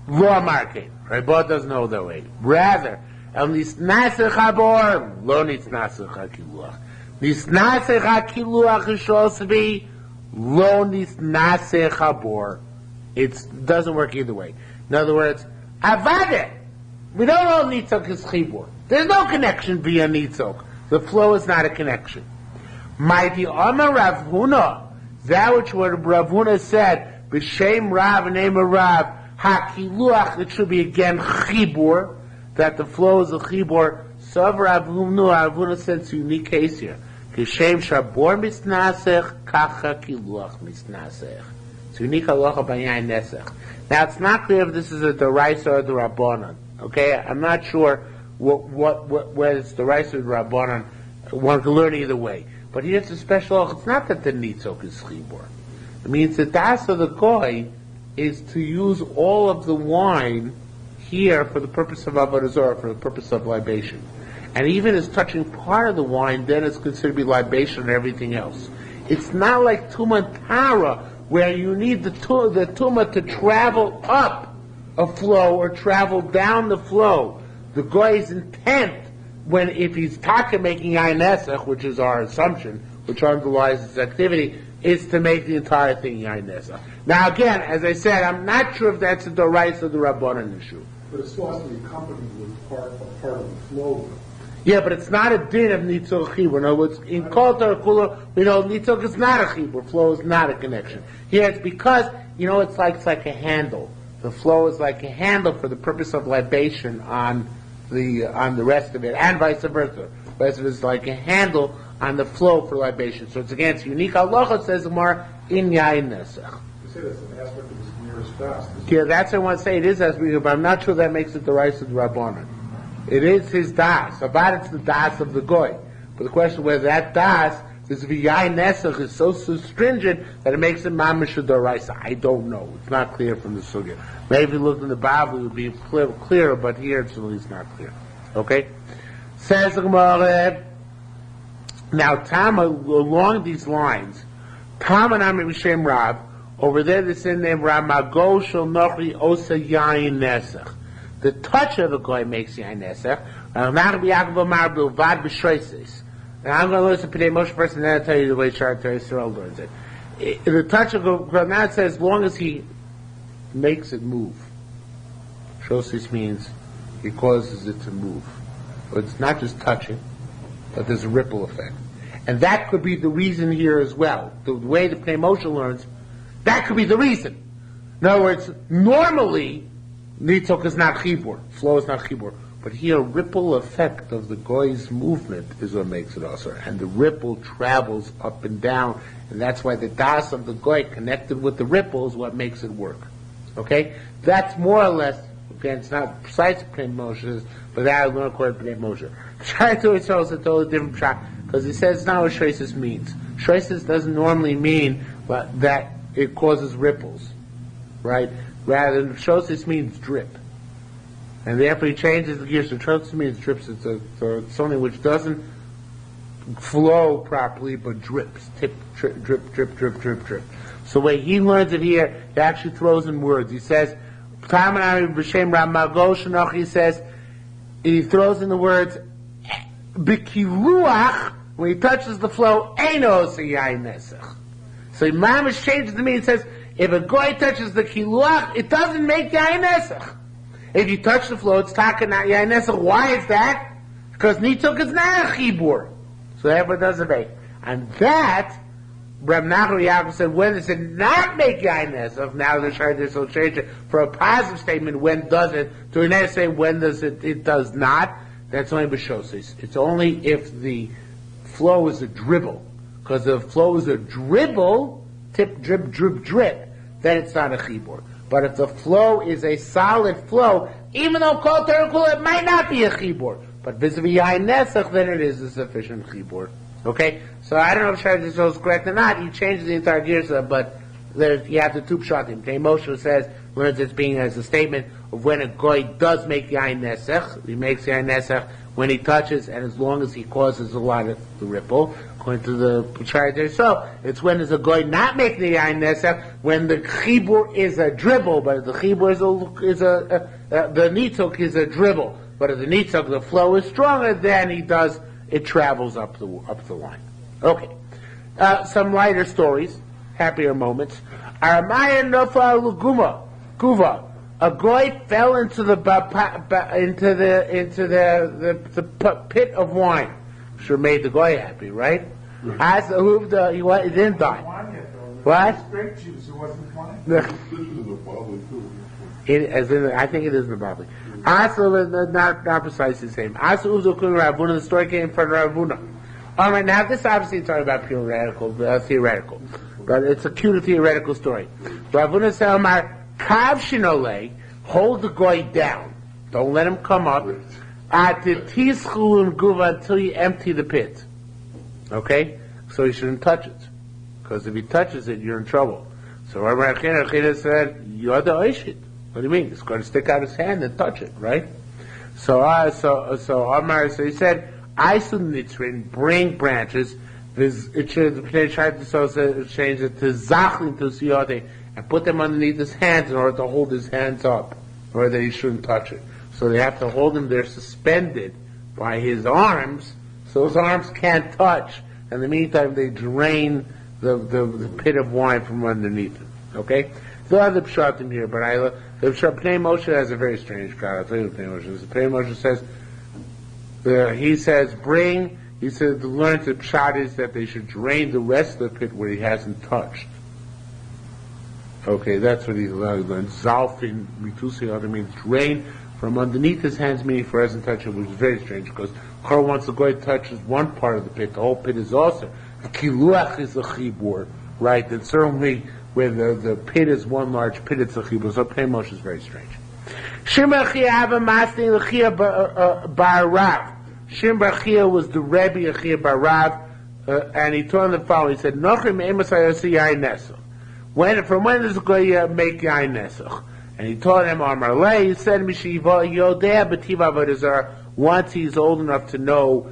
law marking. Rabbi Ba doesn't know that way. Rather, el nisnasech habor, lo nisnasech hakiluach. Nisnasech hakiluach is supposed to be lo nisnasech habor. It doesn't work either way. In other words, avade. We don't know nitzok is chibur. There's no connection via nitzok. The flow is not a connection. Mighty Amar Rav Huna, that which what Rav Huna said, b'shem Rav, name of Rav, hakiluach, it should be again chibur, that the flow is a chibur. So Rav Huna said it's a unique case here. Kishem shabor misnasech, kacha kiluach misnasech. It's a unique halacha b'yayin nesech. Now it's not clear if this is a deraisa or the rabbanon. Okay, I'm not sure whether it's the deraisa or the rabbanon. One can learn either way. But here's a special, it's not that the nitzok is chibur. It means the das of the goy is to use all of the wine here for the purpose of Avodah Zarah, for the purpose of libation. And even as touching part of the wine, then it's considered to be libation and everything else. It's not like Tumah Tara, where you need the Tumah to travel up a flow or travel down the flow. The goy's intent, if he's taka making Yain Nesach, which is our assumption, which underlies his activity, is to make the entire thing Yain Nesach. Now again, as I said, I'm not sure if that's the Dorais or the Rabbanan issue.
But it still has to be accompanied with part of the flow.
Yeah, but it's not a din of nitzok chibur. In other words, in Kol Torah Kula, we know nitzok is not a chibur. Flow is not a connection. Here it's because, it's like a handle. The flow is like a handle for the purpose of libation on the rest of it, and vice versa. The rest of it is like a handle on the flow for libation. So it's against unique halacha, says Gemara, in Yain Nesach.
You say that's an aspect of his nearest fast.
Yeah, that's what I want to say. It is as we, but I'm not sure that makes it the rights of the Rabbanan. It is his das. About it's the das of the goy. But the question whether that das, this Yain Nesach, is so stringent that it makes it mamish d'oraisa. I don't know. It's not clear from the sugya. Maybe if you look in the Bible, it would be clearer, but here it's at least not clear. Okay? Says the Gemara. Now, Tama, along these lines, Tama Nami B'Shem Rab, over there there's in name Rab Mago Shel Nochri Osa Yain Nesach. The touch of a goy makes Yain Nesach. And I'm going to listen to Pnei Moshe first, and then I'll tell you the way Shar Torah Yisrael learns it. The touch of a goy, now it says, as long as he makes it move. Shosis means he causes it to move. But it's not just touching, but there's a ripple effect. And that could be the reason here as well. The way the Pnei Moshe learns, that could be the reason. In other words, normally, nitzok is not chibur, flow is not chibur. But here, ripple effect of the goy's movement is what makes it also. And the ripple travels up and down. And that's why the das of the goy connected with the ripple is what makes it work. Okay? That's more or less, again, it's not precise Pnei Moshe, but that I learned according to Pnei Moshe. Shai Torah Yisrael is a totally different shot, because he says it's not what shoisis means. Shoisis doesn't normally mean that it causes ripples, right? Rather than shoisis means drip. And therefore he changes the gears. So shoisis means drips. It's something which doesn't flow properly, but drips. Drip, drip, drip, drip, drip. So the way he learns it here, he actually throws in words. He says, he says, he throws in the words, B'kiruach, when he touches the flow, Eino Yain Nesach. So Mamish changes to me and says, if a goy touches the kiluach, it doesn't make Yain Nesach. If you touch the flow, it's taka not Yain Nesach. Why is that? Because nitzok is not a chibur. So therefore it doesn't make. And that, Reb Nachman Yaakov said, when does it not make Yain Nesach? Now they're trying to change it for a positive statement, when does it? To say when does it, it does not. That's only b'shosis. It's only if the flow is a dribble. Because if the flow is a dribble, tip, drip, drip, drip, then it's not a chibur. But if the flow is a solid flow, even though Kol Torah Kula, it might not be a chibur. But vis-a-vis Yain Nesach, then it is a sufficient chibur. Okay? So I don't know if Shai is correct or not. He changes the entire gears, but you have the two pshatim. Pnei Moshe says, learns it's being as a statement of when a goy does make Yain Nesach. He makes Yain Nesach when he touches, and as long as he causes a lot of the ripple, according to the Shai. So it's when there's a goy not making the Yain Nesach, when the chibur is a dribble, but if the chibur the nitzok is a dribble. But if the nitzok, the flow is stronger, then it travels up the line. Okay. Some lighter stories, happier moments. Aramaya Nofa Guva. A goy fell into the pit of wine. Sure made the goy happy, right? As he didn't die. What?
Grape juice, it wasn't wine.
I think it is in the Bible. Also, not precisely the same. Also, Ravuna, the story came from Ravuna. All right, now this obviously is talking about theoretical, but it's a cute theoretical story. Ravuna said, Kav Shinole, hold the goy down. Don't let him come up. At the Tischu and Guva until you empty the pit. Okay? So he shouldn't touch it. Because if he touches it, you're in trouble. So Rabbi Achina said, you're the Oishit. What do you mean? He's going to stick out his hand and touch it, right? So Amar, so he said, I nitzrin, bring branches. It should change it to zachlin to siyote, and put them underneath his hands in order to hold his hands up, or that he shouldn't touch it. So they have to hold him there suspended by his arms, so his arms can't touch. In the meantime, they drain the pit of wine from underneath him. Okay? There are the pshatim here, but the Pnei Moshe has a very strange God. I'll tell you what Pnei Moshe says. Pnei Moshe says, he says, to learn the pshat is that they should drain the rest of the pit where he hasn't touched. Okay, that's what he learned. Zalfin, mitusi, means drain from underneath his hands, meaning for hasn't touched it, which is very strange, because Chor wants to go and touch one part of the pit, the whole pit is also. A kiluach is a chibur, right? And certainly where the pit is one large pit, it's a chibur. So Pnei Moshe is very strange. Shimon Achia have a masni l'chia bar Rav. Shimon Achia was the Rebbe Achia bar Rav, and he told him the following. He said, Nochim emes hayosi yain nesach. From when does a guy make yain nesach? And he told him, Amar Lei, he said, Mishiva yodea b'tiva avodah zarah, once he's old enough to know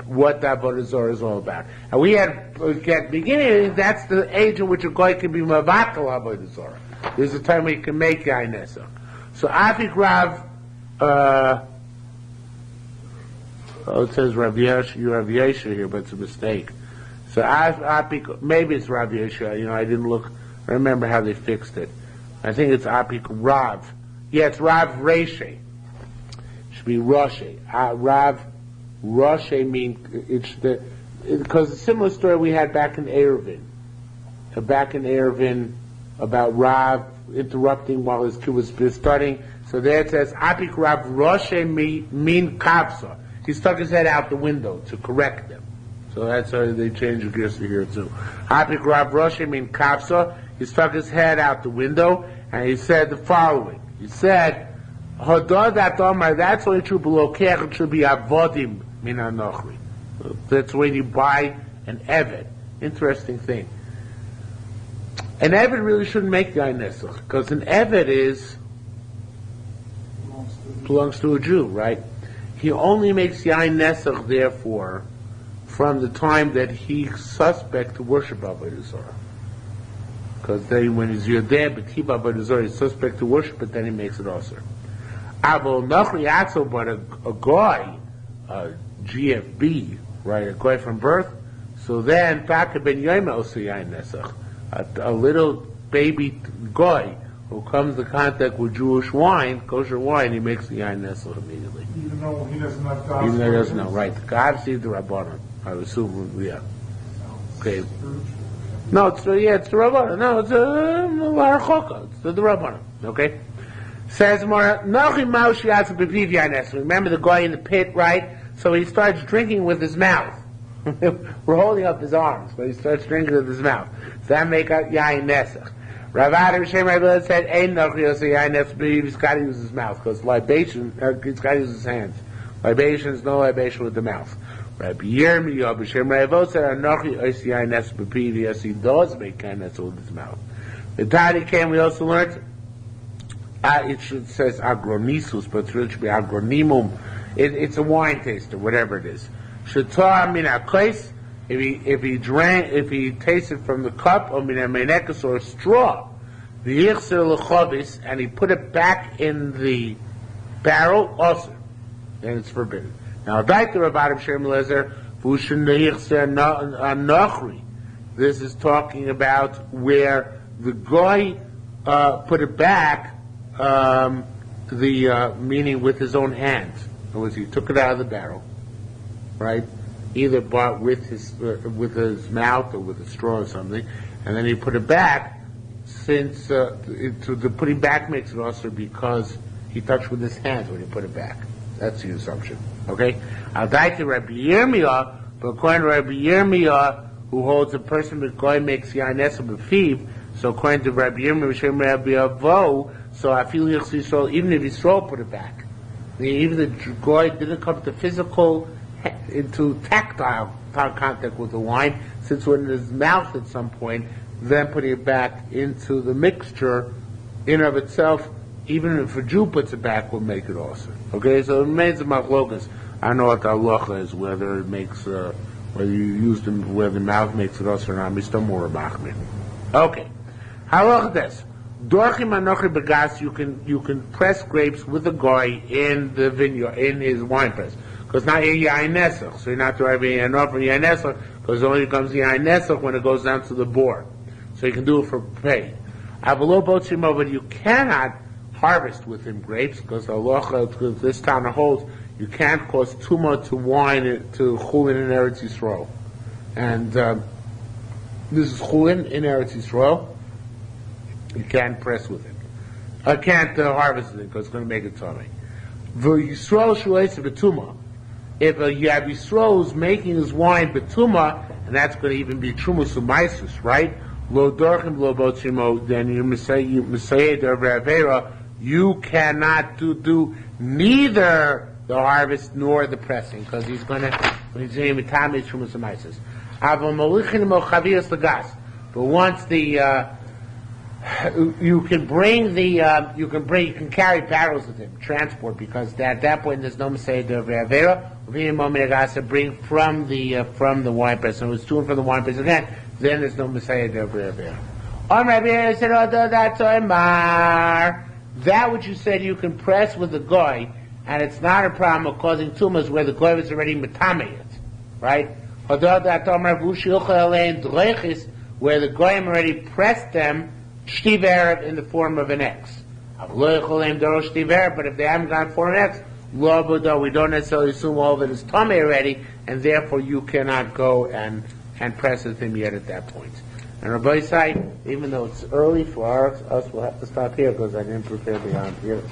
what that avodah zarah is all about. And we had, at beginning, that's the age in which a guy can be mavatal avodah zarah. There's a time when he can make yain nesach. So Afik Rav, it says Rav Yesha here, but it's a mistake. So Afik, maybe it's Rav Yesha, I didn't look, I remember how they fixed it. I think it's Apik Rav. Yeah, it's Rav Reshe. It should be Roshe. Rav Roshe means because a similar story we had back in Eruvin. About Rav interrupting while his kid was starting. So there it says Apik Rav Roshe mean Kapsa. He stuck his head out the window to correct them. So that's how they changed the gears to here too. Apik Rav Roshe mean Kapsa. He stuck his head out the window and he said the following. He said, that's only true below Kech, it should be Avodim min Anochri. That's when you buy an Eved. Interesting thing. An Eved really shouldn't make Yain Nesach, because an Eved belongs to a Jew, right? He only makes Yain Nesach, therefore, from the time that he's suspect to worship Avodah Zarah. Because then when he's Yodeh, B'Tiba Avodah Zarah, he's suspect to worship it, then he makes it also. Avo Nachri Atzel, but a guy, a GFB, right, a guy from birth, so then Taka Ben Yoima also Yain Nesach, a little baby guy who comes in contact with Jewish wine, kosher wine, he makes the Yain Nesach immediately.
Even though he doesn't have God.
Even though he doesn't know, right. Obviously the Rabbanon, I assume, yeah. Okay. No, it's the Rabbanon. No, it's the Larachokah. It's the Rabbanon. Okay? Says more, remember the guy in the pit, right? So he starts drinking with his mouth. We're holding up his arms, but he starts drinking with his mouth. So that make up Yain Nesach. Rav Adam Shem Rabbi said, Ein Nochri Yosei Yain Nesach, but he's got to use his mouth, because libation, he's got to use his hands. Libation is no libation with the mouth. Rabbi Yirmiyah B'Shem Ra'avot said, Anochi Yosei Yain Nesach B'Piv, yes, he does make Yain Nesach with his mouth. The Tani came, we also learned, it says agronisus, but it should be agronimum. It's a wine taster, whatever it is. Shatar min akais, if he tasted from the cup, or minamenekas, or a straw, the yichser lechavis, and he put it back in the barrel, also, then it's forbidden. Now, daiter of Adam Shem Lezer, vushin yichser nachri. This is talking about where the guy put it back, meaning with his own hands. In other words, he took it out of the barrel, right? Either bought with his mouth or with a straw or something, and then he put it back. Since the putting back makes it also because he touched with his hands when he put it back. That's the assumption. Okay. I'll die to Rabbi Yirmiyah, but according to Rabbi Yirmiyah, who holds a person with goy makes yainesa b'fiv. So according to Rabbi Yirmiyah, Shem Rabbi Avo, so I feel even if Yisrael put it back, even the goy didn't come to physical into tactile contact with the wine, since we're in his mouth at some point, then putting it back into the mixture in of itself, even if a Jew puts it back, will make it also. Okay, so it remains a machlokas. I don't know what the halacha is, whether it makes, whether you use them, where the mouth makes it also or not. Mr. Mora Machmir. Okay, halacha this. Dorchim anochi begas. You can press grapes with a guy in the vineyard, in his wine press, because not yain nesach. So you're not driving enough from yain nesach, because it only comes yain nesach when it goes down to the bore. So you can do it for pay. Avalo botzimo, but you cannot harvest with him grapes, because the halacha, this town holds, you can't cause tumah to wine, to chulin in Eretz Yisrael. And this is chulin in Eretz Yisrael. You can't press with it. I can't harvest it, because it's going to make it tummy. Yisrael shuleis betuma. If you have Yisrael who's making his wine betuma, and that's going to even be trumus umaisus, right? Lo dorchim lo botzimo, then you misayed avera. You cannot do neither the harvest nor the pressing, because he's going to mitame trumus umaisus. Aval molichin mo chavias lagas. But once the you can carry barrels with him, transport, because at that point there's no Masayed of Avera. Bring from the wine press. So it's doing from the wine press again, then there's no Masayed of Avera. That which you said you can press with the goy, and it's not a problem of causing tumas where the goy is already metameyet, right? Where the goyim already pressed them, shtiv erev in the form of an X. But if they haven't gone for an X, we don't necessarily assume all of it is tummy already, and therefore you cannot go and press with him yet at that point. And Rabbi side, even though it's early for us, we'll have to stop here because I didn't prepare beyond here.